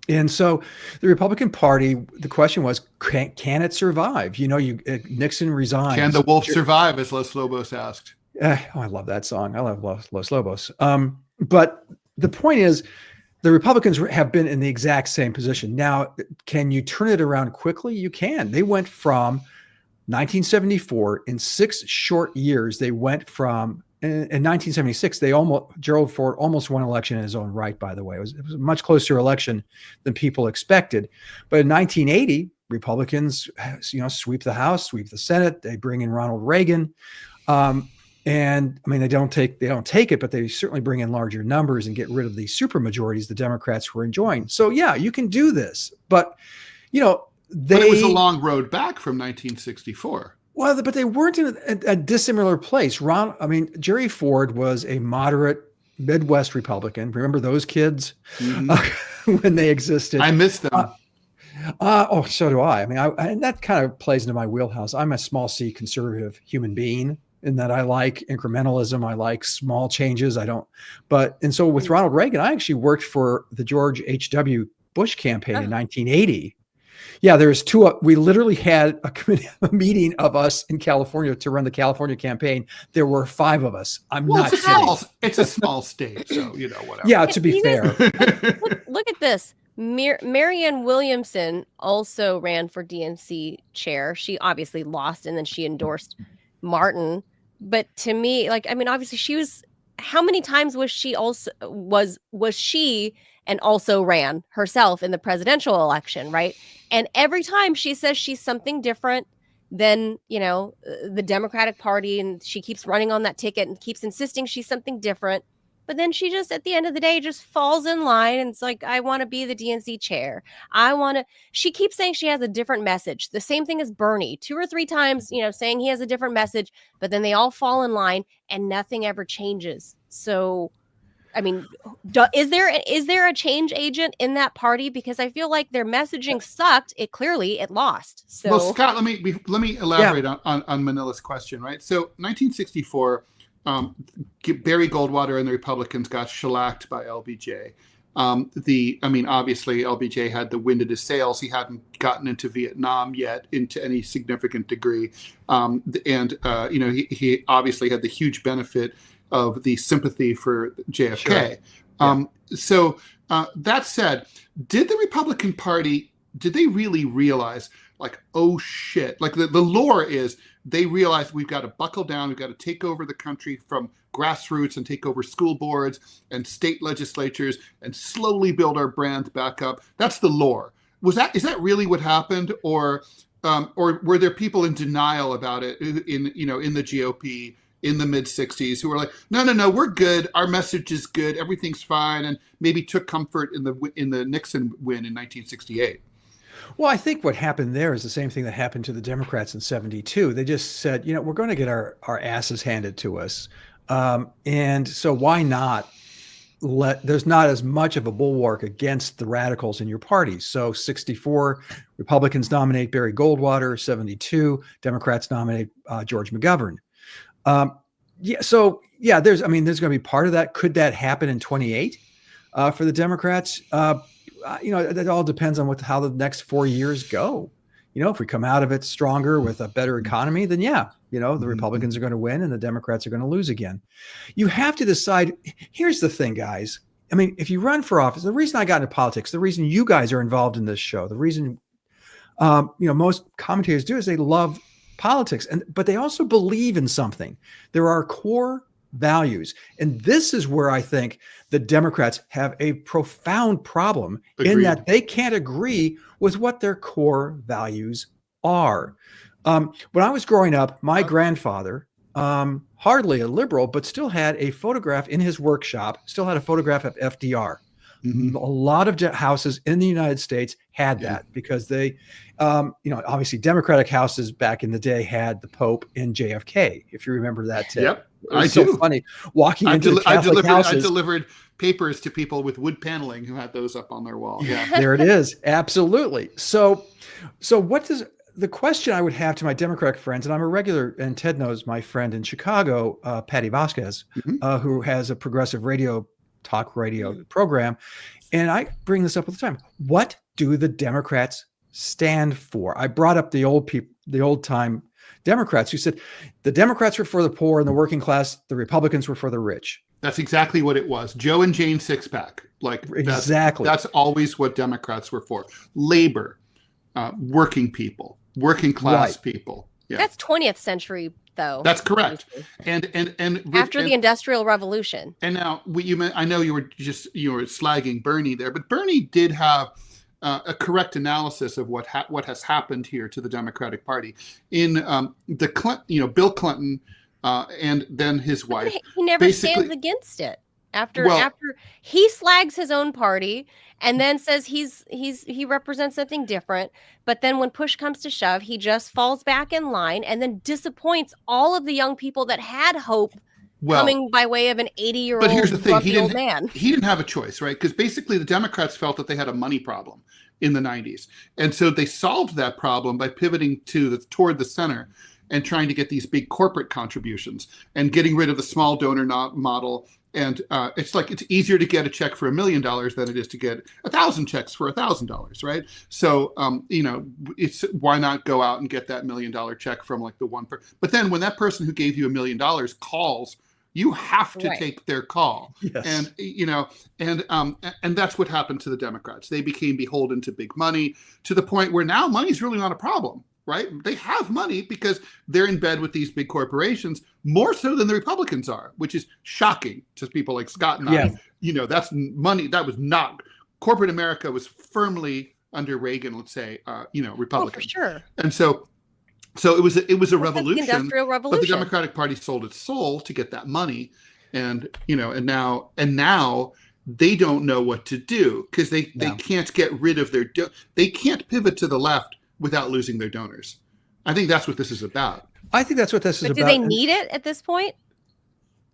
And so the Republican Party, the question was, can it survive? Nixon resigned. Can the wolf survive, as Los Lobos asked? I love that song. I love Los Lobos. But the point is, the Republicans have been in the exact same position. Now, can you turn it around quickly? You can. They went from 1974, in 6 short years, they went from, in 1976, Gerald Ford almost won election in his own right, by the way. It was a much closer election than people expected. But in 1980, Republicans, sweep the House, sweep the Senate. They bring in Ronald Reagan. And they don't take it, but they certainly bring in larger numbers and get rid of the supermajorities the Democrats were enjoying. So yeah, you can do this, but but it was a long road back from 1964. Well, but they weren't in a dissimilar place. Jerry Ford was a moderate Midwest Republican. Remember those kids when they existed? I miss them. So do I. And that kind of plays into my wheelhouse. I'm a small c conservative human being, in that I like incrementalism. I like small changes. And so with Ronald Reagan, I actually worked for the George H.W. Bush campaign in 1980. Yeah, there's we literally had a meeting of us in California to run the California campaign. There were 5 of us. It's a small state, so, whatever. Yeah, to be fair. Look at this. Marianne Williamson also ran for DNC chair. She obviously lost, and then she endorsed Martin. But to me, obviously she was, how many times was she and also ran herself in the presidential election, right? And every time she says she's something different than, the Democratic Party, and she keeps running on that ticket and keeps insisting she's something different. But then she just, at the end of the day, just falls in line. And it's like, I want to be the DNC chair. She keeps saying she has a different message. The same thing as Bernie, 2 or 3 times, saying he has a different message, but then they all fall in line and nothing ever changes. So, is there a change agent in that party? Because I feel like their messaging sucked. It lost. So, well, Scott, let me elaborate on Manila's question, right? So 1964, Barry Goldwater and the Republicans got shellacked by LBJ. Obviously LBJ had the wind at his sails. He hadn't gotten into Vietnam yet into any significant degree. He obviously had the huge benefit of the sympathy for JFK. Sure. That said, did the Republican Party, did they really realize, oh shit, the lore is they realized we've got to buckle down, we've got to take over the country from grassroots and take over school boards and state legislatures and slowly build our brand back up? That's the lore. Is that really what happened, or were there people in denial about it in the GOP in the mid-60s who were like, no, we're good, our message is good, everything's fine, and maybe took comfort in the Nixon win in 1968? Well, I think what happened there is the same thing that happened to the Democrats in 72. They just said, we're going to get our asses handed to us. And so why not there's not as much of a bulwark against the radicals in your party. So 64, Republicans nominate Barry Goldwater. 72, Democrats nominate George McGovern. There's going to be part of that. Could that happen in 28 for the Democrats? That all depends on how the next 4 years go. if we come out of it stronger with a better economy, then the Republicans are going to win and the Democrats are going to lose again. You have to decide. Here's the thing, guys. I mean, if you run for office, the reason I got into politics, the reason you guys are involved in this show, the reason, most commentators do is they love politics, but they also believe in something. There are core values. And this is where I think the Democrats have a profound problem. Agreed. In that they can't agree with what their core values are. When I was growing up, my grandfather, hardly a liberal, but still had a photograph in his workshop, still had a photograph of FDR. Mm-hmm. A lot of houses in the United States had that because they, obviously Democratic houses back in the day had the Pope and JFK, if you remember that. Yep, I do. So funny walking into the Catholic houses. I delivered papers to people with wood paneling who had those up on their wall. Yeah, there it is. Absolutely. So what does the question I would have to my Democratic friends, and I'm a regular, and Ted knows my friend in Chicago, Patty Vasquez, who has a progressive talk radio program. And I bring this up all the time. What do the Democrats stand for? I brought up the old time Democrats who said the Democrats were for the poor and the working class. The Republicans were for the rich. That's exactly what it was. Joe and Jane Sixpack. Exactly. That's always what Democrats were for. Labor, working people, working class people. Yeah. That's 20th century, though. That's correct. And after the Industrial Revolution. And now I know you were slagging Bernie there, but Bernie did have a correct analysis of what has happened here to the Democratic Party in the Clinton, Bill Clinton, and then his wife. He never stands against it. After he slags his own party and then says he represents something different, but then when push comes to shove, he just falls back in line and then disappoints all of the young people that had hope coming by way of an 80-year-old. But here's the thing: he didn't have a choice, right? Because basically, the Democrats felt that they had a money problem in the 90s, and so they solved that problem by pivoting toward the center and trying to get these big corporate contributions and getting rid of the small donor model. And it's easier to get a check for $1 million than it is to get 1,000 checks for $1,000, right? So, it's why not go out and get that $1 million check from the one person? But then when that person who gave you $1 million calls, you have to take their call. Yes. And that's what happened to the Democrats. They became beholden to big money to the point where now money's really not a problem. Right? They have money because they're in bed with these big corporations more so than the Republicans are, which is shocking to people like Scott and I. That's money. That was not corporate America was firmly under Reagan, let's say, Republican. Oh, for sure. And so it was a revolution. Industrial revolution. But the Democratic Party sold its soul to get that money, and now they don't know what to do because they can't get rid of they can't pivot to the left without losing their donors. I think that's what this is about. I think that's what this is about. Do they need it at this point?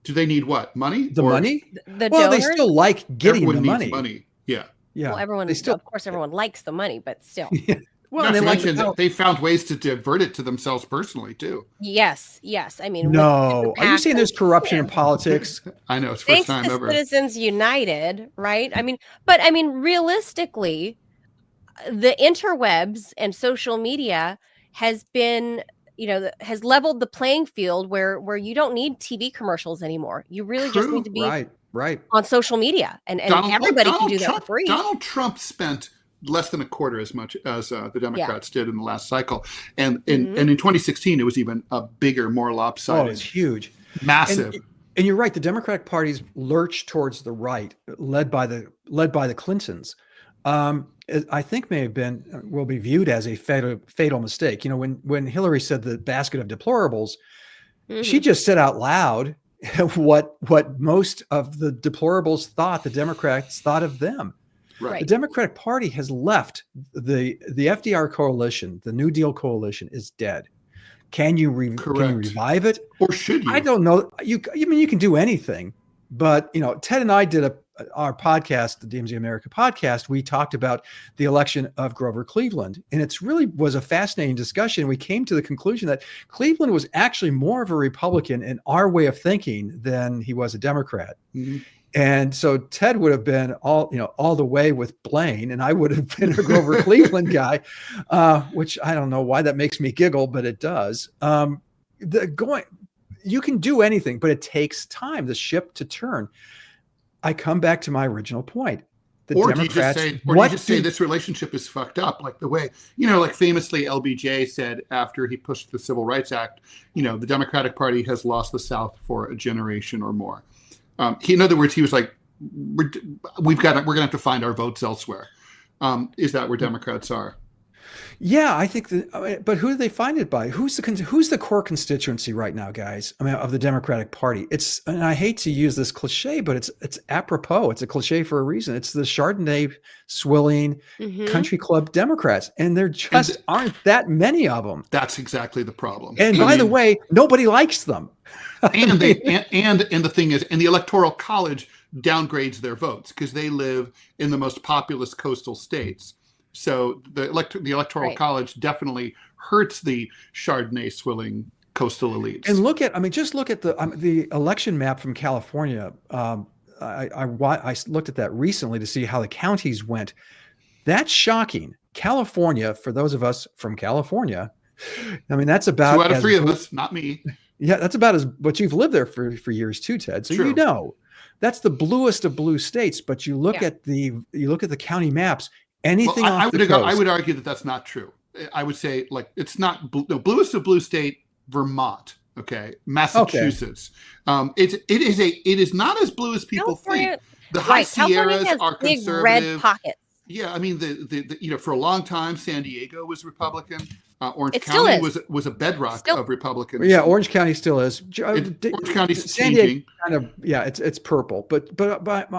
Do they need what? Money? Money? The well, donors? they still like getting everyone the money. Needs money. Yeah. Well, of course, everyone likes the money, but still. Well, not to mention that they found ways to divert it to themselves personally too. Yes. I mean, no. Are you saying there's corruption in politics? I know it's first time ever. Citizens United, right? I mean, realistically, the interwebs and social media has been, has leveled the playing field where you don't need TV commours anymore. You really just need to be right on social media, and everybody can do that for free. Donald Trump spent less than a quarter as much as the Democrats did in the last cycle, and in 2016 it was even a bigger, more lopsided. Oh, it's huge, massive. And you're right. The Democratic Party's lurch towards the right, led by the Clintons. I think will be viewed as a fatal mistake. When Hillary said the basket of deplorables, she just said out loud what most of the deplorables thought the Democrats thought of them. Right. The Democratic Party has left the FDR coalition. The New Deal coalition is dead. Can you revive it, or should you? I don't know. You can do anything, but Ted and I did our podcast, the DMZ America podcast. We talked about the election of Grover Cleveland, and it's really was a fascinating discussion. We came to the conclusion that Cleveland was actually more of a Republican in our way of thinking than he was a Democrat. Mm-hmm. And so Ted would have been all the way with Blaine, and I would have been a Grover Cleveland guy, which I don't know why that makes me giggle, but it does. You can do anything, but it takes time, the ship to turn. I come back to my original point. Or do you just say this relationship is fucked up? Like the way, like famously LBJ said after he pushed the Civil Rights Act, the Democratic Party has lost the South for a generation or more. In other words, he was like, we're going to have to find our votes elsewhere. Is that where Democrats are? Yeah, I think but who do they find it by? Who's the core constituency right now, guys? I mean, of the Democratic Party. And I hate to use this cliche, but it's apropos. It's a cliche for a reason. It's the Chardonnay swilling country club Democrats, and there just aren't that many of them. That's exactly the problem. And by the way, nobody likes them. And the thing is, and the Electoral College downgrades their votes because they live in the most populous coastal states. So the Electoral College definitely hurts the Chardonnay swilling coastal elites. And just look at the election map from California. I looked at that recently to see how the counties went. That's shocking. California, for those of us from California, I mean, that's about 2 out of 3 of us, not me. Yeah, that's about but you've lived there for years too, Ted. So True. That's the bluest of blue states. But you look at the county maps. Anything I coast. would argue that that's not true. I would say it's not bluest of blue state, Vermont. Okay, Massachusetts. Okay. It is not as blue as people think. The High Sierras are big conservative. Red pockets. Yeah, I mean the for a long time San Diego was Republican. Orange County was a bedrock of Republicans. Yeah, Orange County still is. Orange County's changing. It's purple. But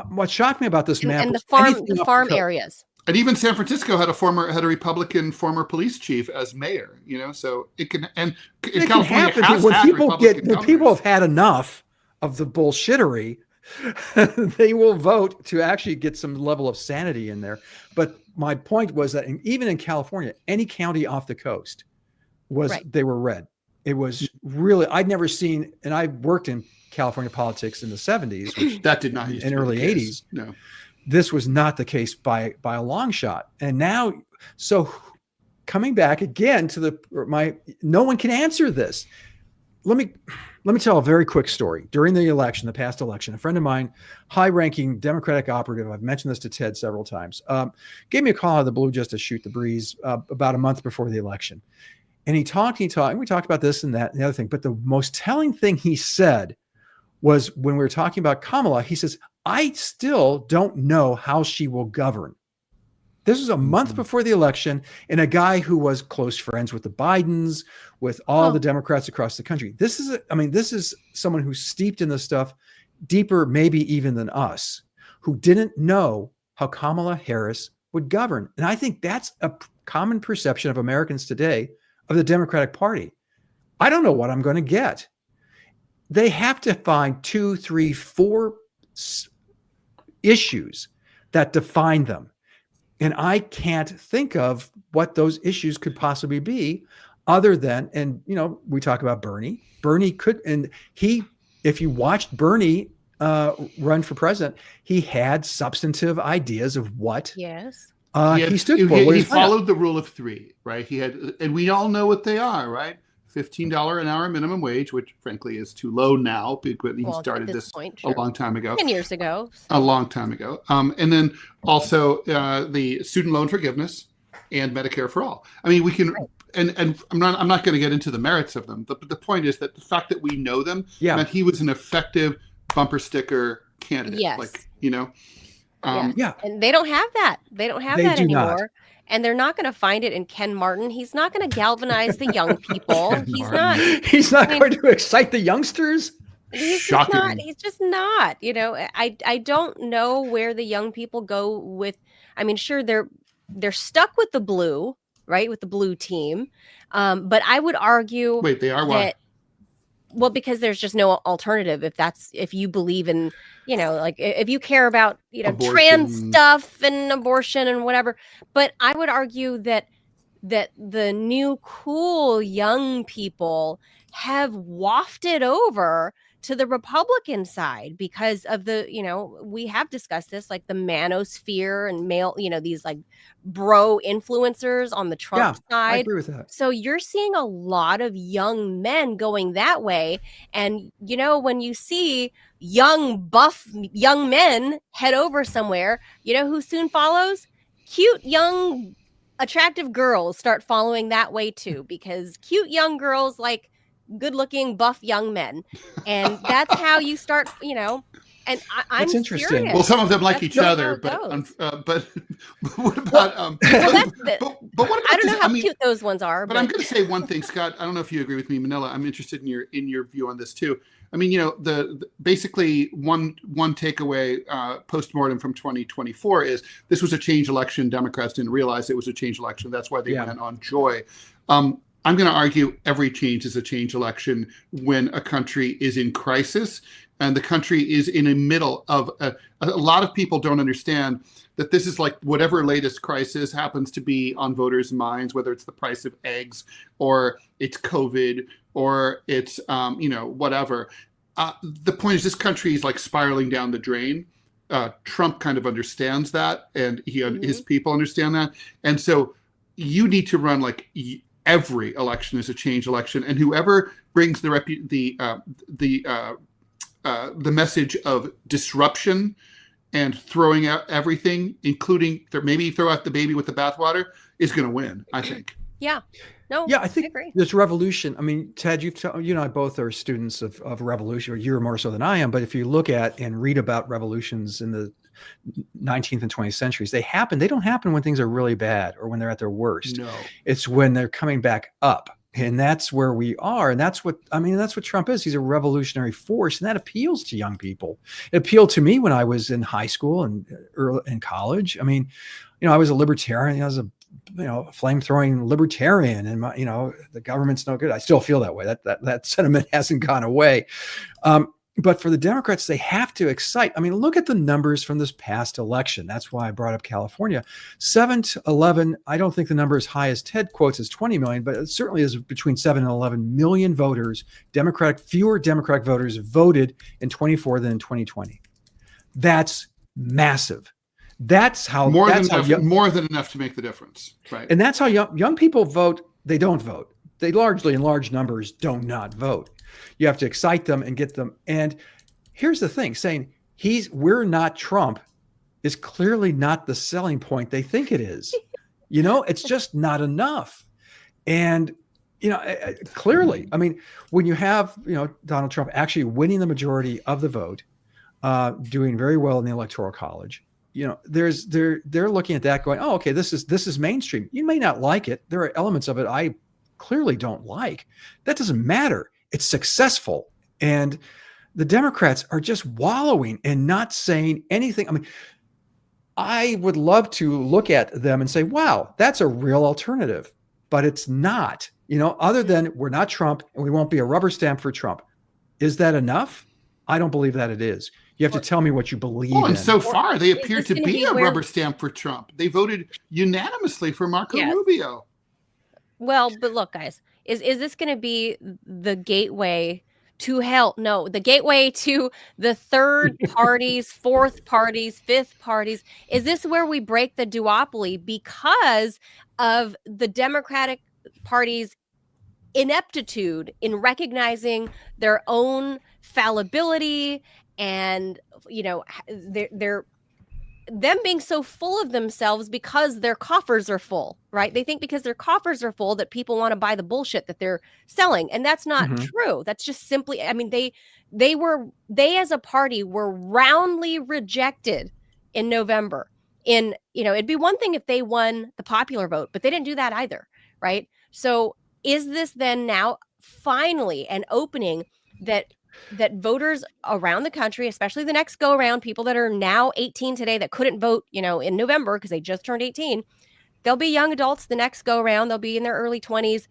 what shocked me about this map and the farm areas. And even San Francisco had a Republican former police chief as mayor, so it can, and in California has when people have had enough of the bullshittery, they will vote to actually get some level of sanity in there. But my point was that even in California, any county off the coast they were red. It was really, I'd never seen, and I worked in California politics in the 70s, which that did not used in to be early the case. 80s. No. This was not the case by a long shot. And now, so coming back again to no one can answer this. Let me tell a very quick story. During the past election, a friend of mine, high-ranking Democratic operative, I've mentioned this to Ted several times, gave me a call out of the blue just to shoot the breeze about a month before the election. And he talked, and we talked about this and that and the other thing. But the most telling thing he said was when we were talking about Kamala, he says, I still don't know how she will govern. This was a month before the election, and a guy who was close friends with the Bidens, with all the Democrats across the country. This is someone who's steeped in this stuff deeper, maybe even than us, who didn't know how Kamala Harris would govern. And I think that's a common perception of Americans today of the Democratic Party. I don't know what I'm going to get. They have to find 2, 3, 4 issues that define them. And I can't think of what those issues could possibly be other than, and we talk about Bernie. Bernie could, and if you watched Bernie run for president, he had substantive ideas of what he stood for. He followed the rule of 3, right? He had, and we all know what they are, right? $15 an hour minimum wage, which frankly is too low now, because he started this a long time ago. 10 years ago. A long time ago. And then also the student loan forgiveness and Medicare for all. I mean, we can, and I'm not going to get into the merits of them, but the point is that the fact that we know them meant he was an effective bumper sticker candidate. Yes. And they don't have that. They don't have that anymore. Not. And they're not going to find it in Ken Martin. He's not going to galvanize the young people. He's not going to excite the youngsters. He's just not. I don't know where the young people go with. I mean, sure, they're stuck with the blue, right? With the blue team. But I would argue. Wait, they are what? Well, because there's just no alternative. If you believe in, if you care about, trans stuff and abortion and whatever. But I would argue that the new cool young people have wafted over to the Republican side because of the, we have discussed this, like the manosphere and male, these like bro influencers on the Trump side. I agree with that. So you're seeing a lot of young men going that way. And, when you see young, buff, young men head over somewhere, who soon follows? Cute, young, attractive girls start following that way too, because cute young girls like good-looking, buff young men, and that's how you start. And I'm interesting. Serious. Well, some of them like each other, but what about? But what about? I don't know how cute those ones are. But I'm going to say one thing, Scott. I don't know if you agree with me, Manila. I'm interested in your view on this too. I mean, the basically one takeaway postmortem from 2024 is this was a change election. Democrats didn't realize it was a change election. That's why they went on joy. I'm going to argue every change is a change election when a country is in crisis and the country is in the middle of a lot of people don't understand that this is like whatever latest crisis happens to be on voters' minds, whether it's the price of eggs or it's COVID or it's, whatever. The point is this country is like spiraling down the drain. Trump kind of understands that, and his people understand that. And so you need to run like every election is a change election, and whoever brings the message of disruption and throwing out everything, including maybe throw out the baby with the bathwater, is going to win, I think. Yeah. No. Yeah, I think this revolution. I mean, Ted, you and I both are students of revolution, or you're more so than I am. But if you look at and read about revolutions in the 19th and 20th centuries, they don't happen when things are really bad or when they're at their worst. No. It's when they're coming back up. And that's where we are. And that's what Trump is. He's a revolutionary force. And that appeals to young people. It appealed to me when I was in high school and early in college. I mean, I was a libertarian. I was a flame-throwing libertarian, and the government's no good. I still feel that way. That sentiment hasn't gone away. But for the Democrats, they have to excite. I mean, look at the numbers from this past election. That's why I brought up California. 7 to 11, I don't think the number as high as Ted quotes is 20 million, but it certainly is between 7 and 11 million voters, fewer Democratic voters voted in 24 than in 2020. That's massive. That's how more than enough to make the difference, right? And that's how young people vote. They don't vote. They largely, in large numbers, do not vote. You have to excite them and get them. And here's the thing: saying we're not Trump is clearly not the selling point they think it is. It's just not enough. And clearly, I mean, when you have Donald Trump actually winning the majority of the vote, doing very well in the Electoral College. They're looking at that going, oh, okay, this is mainstream. You may not like it. There are elements of it I clearly don't like. That doesn't matter. It's successful. And the Democrats are just wallowing and not saying anything. I mean, I would love to look at them and say, wow, that's a real alternative, but it's not, other than we're not Trump and we won't be a rubber stamp for Trump. Is that enough? I don't believe that it is. You have to tell me what you believe in. And so far, they appear to be a rubber stamp for Trump. They voted unanimously for Marco Rubio. Well, but look, guys, is this going to be the gateway to hell? No, the gateway to the third parties, fourth parties, fifth parties. Is this where we break the duopoly because of the Democratic Party's ineptitude in recognizing their own fallibility and they're them being so full of themselves because their coffers are full, right? They think because their coffers are full that people want to buy the bullshit that they're selling, and that's not true. That's just simply, I mean, they as a party were roundly rejected in November. It'd be one thing if they won the popular vote, but they didn't do that either, right? So is this then now finally an opening that voters around the country, especially the next go around, people that are now 18 today that couldn't vote, in November because they just turned 18, they'll be young adults the next go around. They'll be in their early 20s.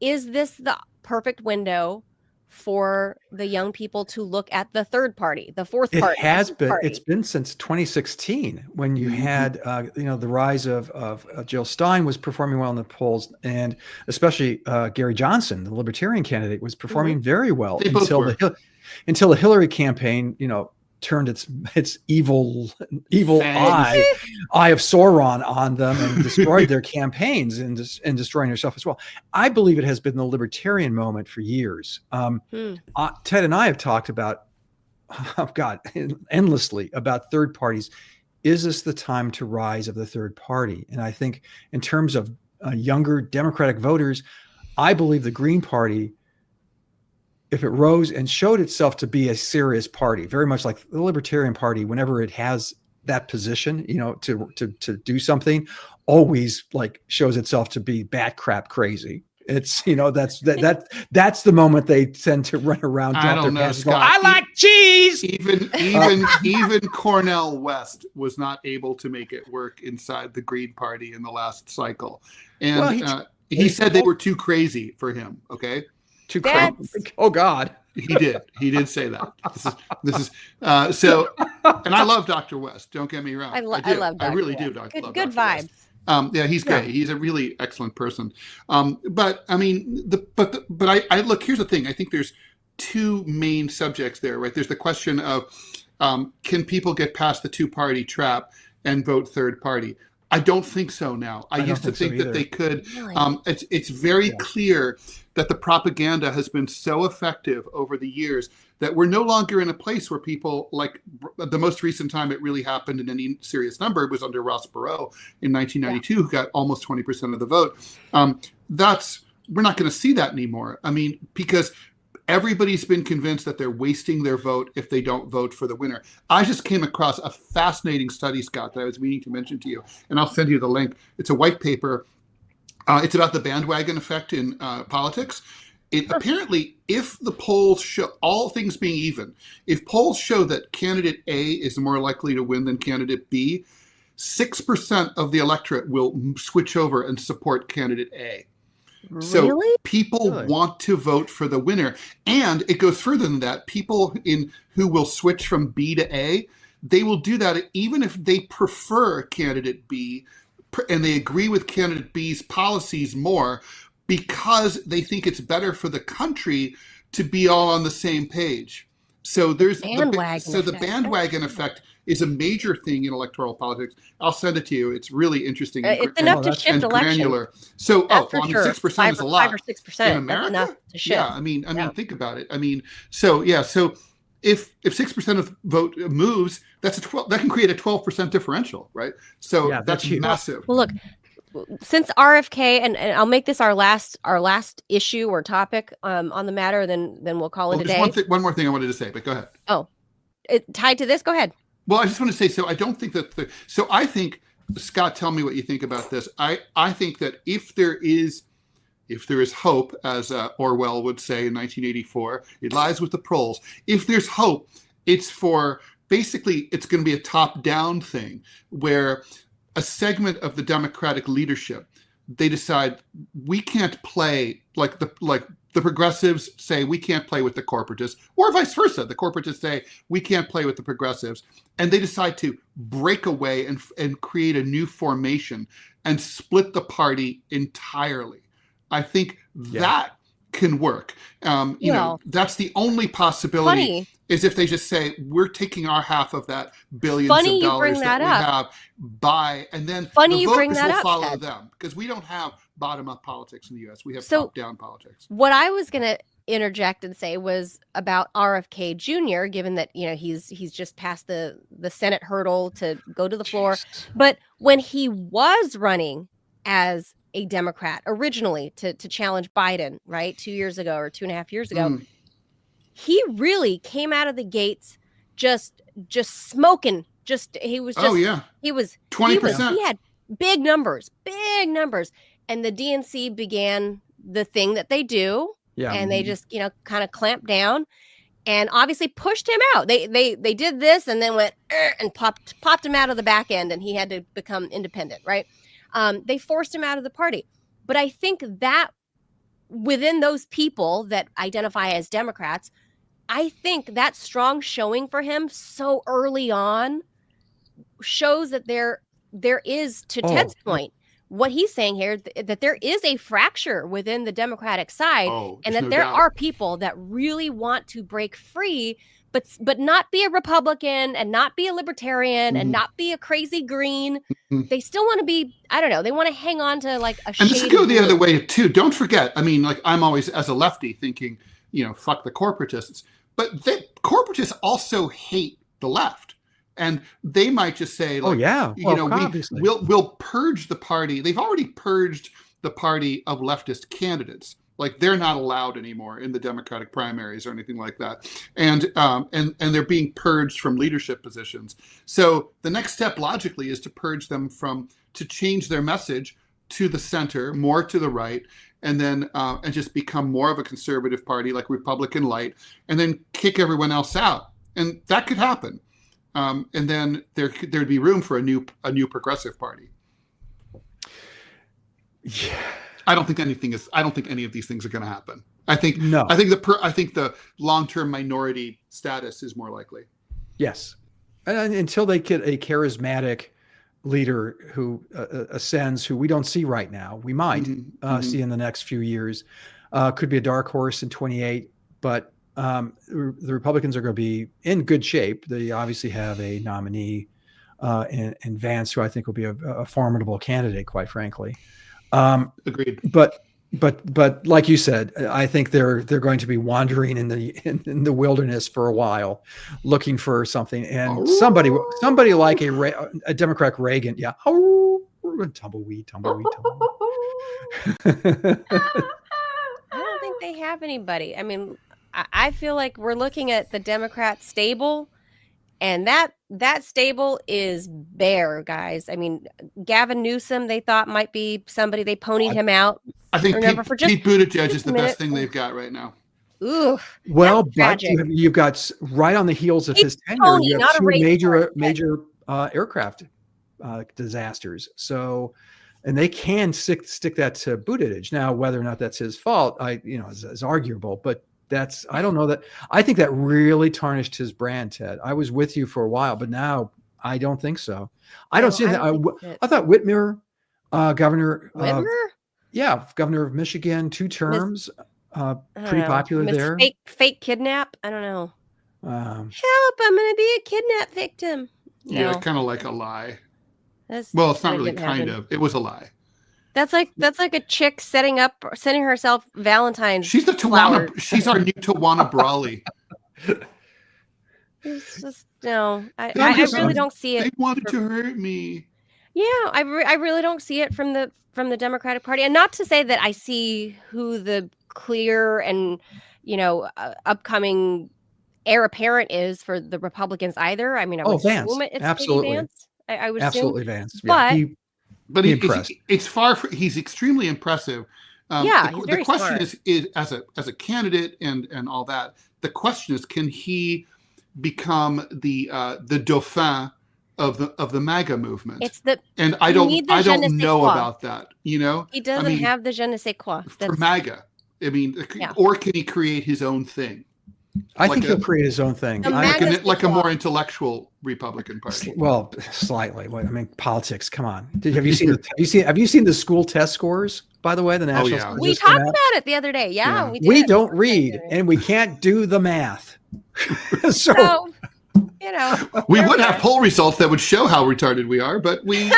Is this the perfect window for the young people to look at the third party, the fourth party? It has been. It's been since 2016 when you had, the rise of Jill Stein was performing well in the polls, and especially Gary Johnson, the Libertarian candidate, was performing very well until the Hillary campaign, turned its evil eye of Sauron on them and destroyed their campaigns and destroying herself as well. I believe it has been the libertarian moment for years. Ted and I have talked about, endlessly about third parties. Is this the time to rise of the third party? And I think in terms of younger Democratic voters, I believe the Green Party, if it rose and showed itself to be a serious party, very much like the Libertarian Party, whenever it has that position, to do something, always like shows itself to be bat crap crazy. It's that's the moment they tend to run around. I don't know, Scott. I like cheese. Even Cornel West was not able to make it work inside the Green Party in the last cycle, and he said they were too crazy for him. Okay. Too crazy. Oh God. He did say that. This is so, and I love Dr. West. Don't get me wrong. I love Dr. I really West. Do. Good vibes. Yeah, he's great. He's a really excellent person. But I mean, I look. Here's the thing. I think there's two main subjects there, right? There's the question of can people get past the two-party trap and vote third party? I don't think so now. I used to think that they could. Really? It's very clear that the propaganda has been so effective over the years that we're no longer in a place where people, like the most recent time it really happened in any serious number was under Ross Perot in 1992, who got almost 20% of the vote. We're not going to see that anymore. I mean, because everybody's been convinced that they're wasting their vote if they don't vote for the winner. I just came across a fascinating study, Scott, that I was meaning to mention to you, and I'll send you the link. It's a white paper. It's about the bandwagon effect in politics. Apparently, if the polls show, all things being even, if polls show that candidate A is more likely to win than candidate B, 6% of the electorate will switch over and support candidate A. So people want to vote for the winner. And it goes further than that. People who will switch from B to A, they will do that even if they prefer candidate B and they agree with candidate B's policies more, because they think it's better for the country to be all on the same page. So there's the bandwagon effect is a major thing in electoral politics. I'll send it to you. It's really interesting. It's enough to shift granular. So, sure. 6% is a lot. 5 or 6% in America. That's enough to shift. Yeah, I mean, think about it. I mean, so if 6% of vote moves, that can create a 12% differential, right? So that's massive. Well, look, since RFK, and I'll make this our last issue or topic on the matter, then we'll call it a day. One more thing I wanted to say, but go ahead. Oh, tied to this? Go ahead. Well, I just want to say, so I don't think that I think, Scott, tell me what you think about this. I think that if there is hope, as Orwell would say in 1984, it lies with the proles. If there's hope, it's going to be a top-down thing where a segment of the Democratic leadership, they decide we can't play like the progressives say we can't play with the corporatists, or vice versa. The corporatists say we can't play with the progressives, and they decide to break away and create a new formation and split the party entirely. I think that can work. That's the only possibility. Is if they just say we're taking our half of that billions of dollars that we have, and then the voters will follow them, because we don't have bottom-up politics in the U.S. We have top-down politics. What I was going to interject and say was about RFK Jr., given that he's just passed the Senate hurdle to go to the floor, but when he was running as a Democrat originally to challenge Biden, right, 2 years ago or 2.5 years ago. He really came out of the gates just smoking. He was 20%. He had big numbers, and the DNC began the thing that they do, and they just kind of clamped down, and obviously pushed him out. They did this and then went and popped him out of the back end, and he had to become independent, right? They forced him out of the party, but I think that within those people that identify as Democrats, I think that strong showing for him so early on shows that there is, to Ted's point, what he's saying here, that there is a fracture within the Democratic side, and that there are people that really want to break free, but not be a Republican and not be a libertarian and not be a crazy green. They still want to be, I don't know, they want to hang on to like a shade. And let's go the other way too. Don't forget, I mean, like I'm always, as a lefty, thinking, fuck the corporatists. But the corporatists also hate the left. And they might just say, like, we'll purge the party. They've already purged the party of leftist candidates. Like they're not allowed anymore in the Democratic primaries or anything like that. And they're being purged from leadership positions. So the next step logically is to purge them to change their message to the center, more to the right, and then and just become more of a conservative party like Republican light, and then kick everyone else out. And that could happen. And then there'd be room for a new progressive party. Yeah. I don't think any of these things are going to happen. I think the long-term minority status is more likely. Yes. And until they get a charismatic leader who ascends, who we don't see right now, we might see in the next few years, could be a dark horse in 28, but the Republicans are going to be in good shape. They obviously have a nominee in Vance, who I think will be a formidable candidate, quite frankly. Agreed. But like you said, I think they're going to be wandering in the wilderness for a while, looking for something. And somebody like a Democrat Reagan, tumbleweed. I don't think they have anybody. I mean, I feel like we're looking at the Democrat stable, and that stable is bare, guys. I mean, Gavin Newsom, they thought might be somebody. They ponied him out. I think Pete Buttigieg is the best thing they've got right now. Ooh, well, but you've got right on the heels of his tenure, you have two major aircraft disasters. So, and they can stick that to Buttigieg. Now, whether or not that's his fault, is arguable. But I don't know that. I think that really tarnished his brand, Ted. I was with you for a while, but now I don't think so. I don't see that. I thought Whitmer, governor. Whitmer? Governor of Michigan, 2 terms, pretty popular there. Fake kidnap? I don't know. Help, I'm going to be a kidnap victim. Yeah, kind of like a lie. It's not really kind of. It was a lie. That's like a chick sending herself Valentine's. She's our new Tawana Brawley. It's just I really don't see it. They wanted to hurt me. Yeah, I really don't see it from the Democratic Party, and not to say that I see who the clear and upcoming heir apparent is for the Republicans either. I mean, I would assume it's absolutely Vance. I would absolutely assume. Vance, but he's extremely impressive. The question is as a candidate and all that. The question is, can he become the dauphin of the MAGA movement? I don't know about that. He doesn't have the je ne sais quoi for MAGA. I mean, or can he create his own thing? I think he'll create his own thing. Like a more intellectual Republican Party. Well, slightly. I mean, politics. Come on. Have you seen the school test scores? By the way, the national. We talked about it the other day. Yeah. We don't read, and we can't do the math. So we would have poll results that would show how retarded we are, but we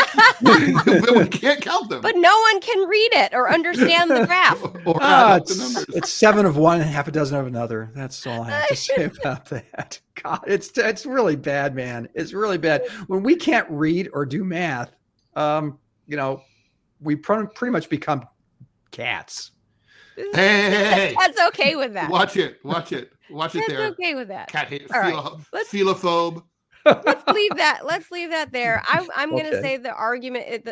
can't count them. But no one can read it or understand the graph. or add up the numbers. It's 7 of one and half a dozen of another. That's all I have to say about that. God, it's really bad, man. It's really bad. When we can't read or do math, we pretty much become cats. Hey. That's okay with that. Watch it there. That's okay with that. Cat hate, philophobe. Let's leave that there. I'm going to say the argument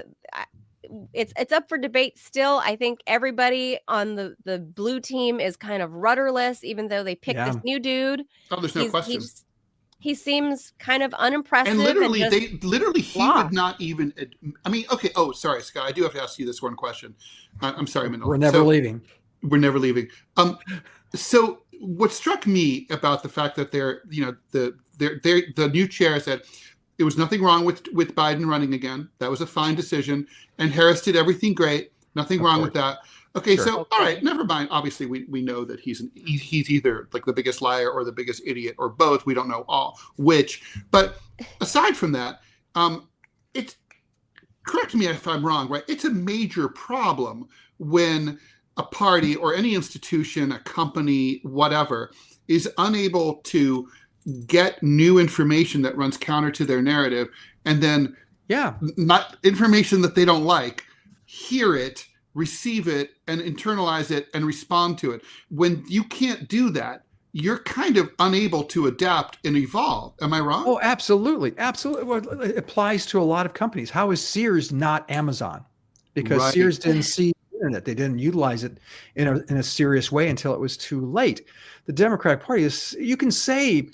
it's up for debate still. I think everybody on the blue team is kind of rudderless, even though they picked this new dude. Oh, there's no question. He seems kind of unimpressive. And he would not even. I mean, okay. Oh, sorry, Scott. I do have to ask you this one question. I'm sorry, Manolo. We're never leaving. We're never leaving. So what struck me about the fact that the new chair said There was nothing wrong with Biden running again. That was a fine decision. And Harris did everything great. Nothing wrong with that. Okay, sure. So all right, never mind. Obviously, we know that he's either like the biggest liar or the biggest idiot or both. We don't know which. But aside from that, it's, correct me if I'm wrong, right? It's a major problem when a party or any institution, a company, whatever, is unable to get new information that runs counter to their narrative, and then not information that they don't like, hear it, receive it, and internalize it and respond to it. When you can't do that, you're kind of unable to adapt and evolve. Am I wrong? Oh, absolutely. Absolutely. Well, it applies to a lot of companies. How is Sears not Amazon? Because Sears didn't see the internet. They didn't utilize it in a serious way until it was too late. The Democratic Party is, you can say,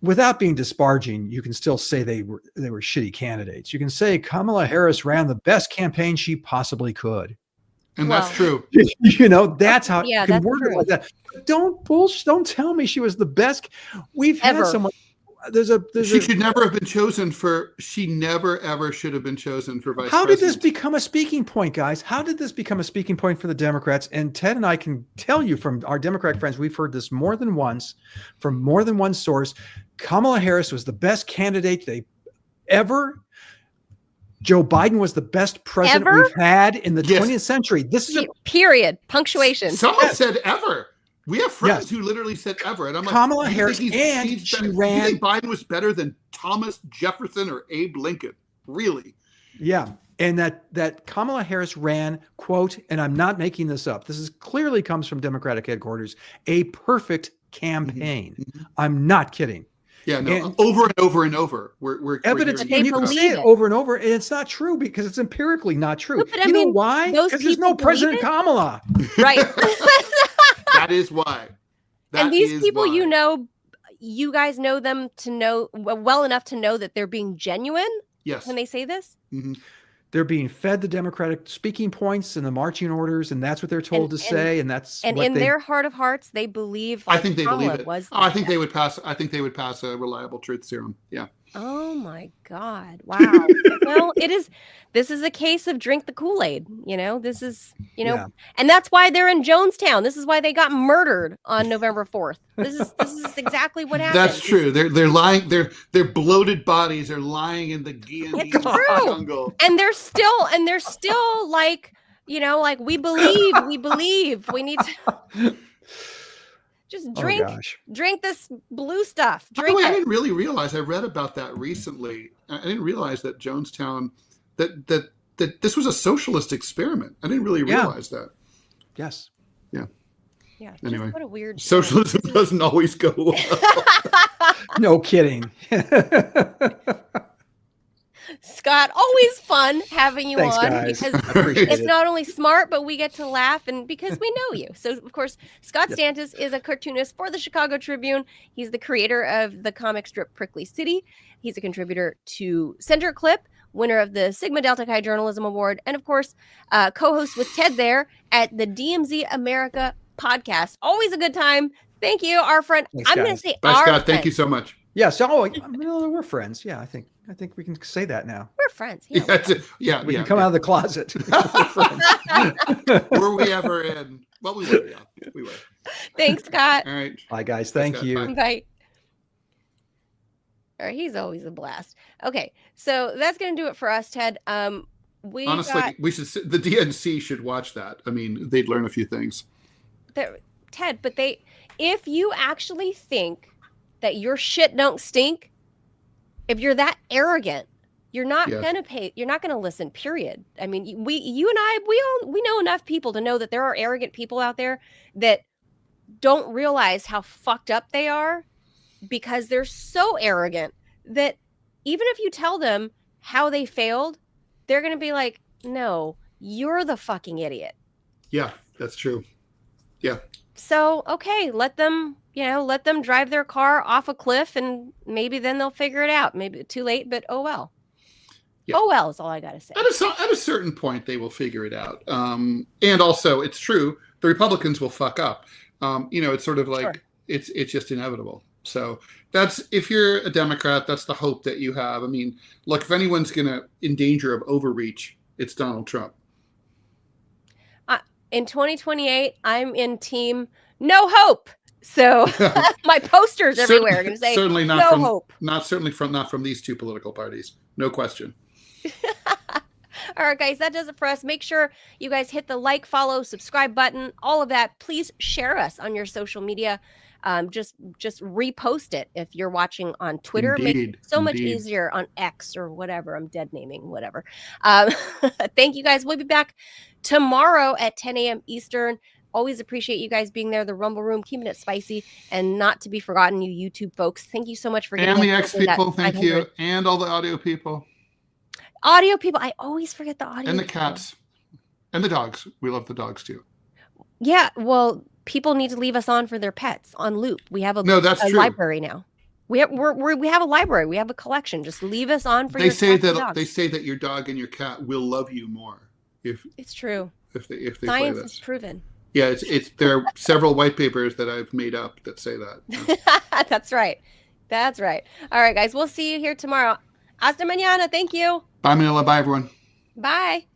without being disparaging, you can still say they were shitty candidates. You can say Kamala Harris ran the best campaign she possibly could. And that's true. You know, that's how you can word true. it like that. Don't bullshit. Don't tell me she was the best. We've had someone. She should never have been chosen for. She never ever should have been chosen for vice president. How did this become a speaking point, guys? How did this become a speaking point for the Democrats? And Ted and I can tell you from our Democratic friends, we've heard this more than once from more than one source. Kamala Harris was the best candidate they ever. Joe Biden was the best president we've had in the 20th century. This is a period. Punctuation. Someone said ever. We have friends who literally said ever. And I'm like, Kamala Harris, and she ran. You think Biden was better than Thomas Jefferson or Abe Lincoln? Really? Yeah. And that Kamala Harris ran, quote, and I'm not making this up, this is clearly comes from Democratic headquarters, a perfect campaign. Mm-hmm. I'm not kidding. Yeah, no, and over and over and over. We're evidence, and you can say it over and over, and it's not true because it's empirically not true. No, but you know why? Because there's no President Kamala. Right. That is why. And these people, you guys know them to know well enough to know that they're being genuine. Yes. When they say this. Mm-hmm. They're being fed the Democratic speaking points and the marching orders, and that's what they're told to say. And that's in their heart of hearts, they believe. I think they believe it. I think they would pass. I think they would pass a reliable truth serum. Yeah. Oh my God! Wow. Well, this is a case of drink the Kool-Aid. This is and that's why they're in Jonestown. This is why they got murdered on November 4th. This is exactly what happened. That's true. They're lying. Their bloated bodies are lying in the Guiana jungle, and they're still like we believe. We need to. Just drink this blue stuff. By the way, I didn't really realize. I read about that recently. I didn't realize that Jonestown, that this was a socialist experiment. I didn't really realize that. Yes. Yeah. Yeah. Anyway, what a weird socialism doesn't always go well. No kidding. Scott, always fun having you Thanks, on guys. because it's not only smart, but we get to laugh and because we know you. So, of course, Scott Stantis is a cartoonist for the Chicago Tribune. He's the creator of the comic strip Prickly City. He's a contributor to Center Clip, winner of the Sigma Delta Chi Journalism Award, and, of course, co-host with Ted there at the DMZ America podcast. Always a good time. Thank you, our friend. Thanks, I'm going to say Bye, Scott. Thank you so much. Yeah, so we're friends. Yeah, I think we can say that now. We're friends. We can come out of the closet. Were we ever in? Well, we were. Yeah, we were. Thanks, Scott. All right. Bye, guys. Thank you. Bye. All right, he's always a blast. Okay, so that's going to do it for us, Ted. Honestly, we should. The DNC should watch that. I mean, they'd learn a few things. Ted, but if you actually think that your shit don't stink, if you're that arrogant, you're not gonna pay. You're not gonna listen. Period. I mean, you and I, we know enough people to know that there are arrogant people out there that don't realize how fucked up they are because they're so arrogant that even if you tell them how they failed, they're gonna be like, "No, you're the fucking idiot." Yeah, that's true. Yeah. So okay, let them drive their car off a cliff and maybe then they'll figure it out. Maybe too late, but oh well. Yeah. Oh well is all I got to say. At a certain point, they will figure it out. And also, it's true, the Republicans will fuck up. It's sort of like it's just inevitable. So that's, if you're a Democrat, that's the hope that you have. I mean, look, if anyone's in danger of overreach, it's Donald Trump. In 2028, I'm in team no hope. So my posters everywhere are going to say certainly not no hope. Not from these two political parties. No question. All right, guys, that does it for us. Make sure you guys hit the like, follow, subscribe button, all of that. Please share us on your social media. Just repost it if you're watching on Twitter. Indeed, make it so much easier on X or whatever. I'm dead naming whatever. Thank you, guys. We'll be back tomorrow at 10 a.m. Eastern. Always appreciate you guys being there. The Rumble Room, keeping it spicy, and not to be forgotten, you YouTube folks. Thank you so much for getting and the X people. Thank you, and all the audio people. Audio people. I always forget the audio. And the people. Cats, and the dogs. We love the dogs too. Yeah, well, people need to leave us on for their pets on loop. We have a library now. We have a library. We have a collection. Just leave us on for. They say that your dog and your cat will love you more if it's true. If they science play this. is proven. Yeah, there are several white papers that I've made up that say that. Yeah. That's right. All right, guys, we'll see you here tomorrow. Hasta mañana. Thank you. Bye, Manila. Bye, everyone. Bye.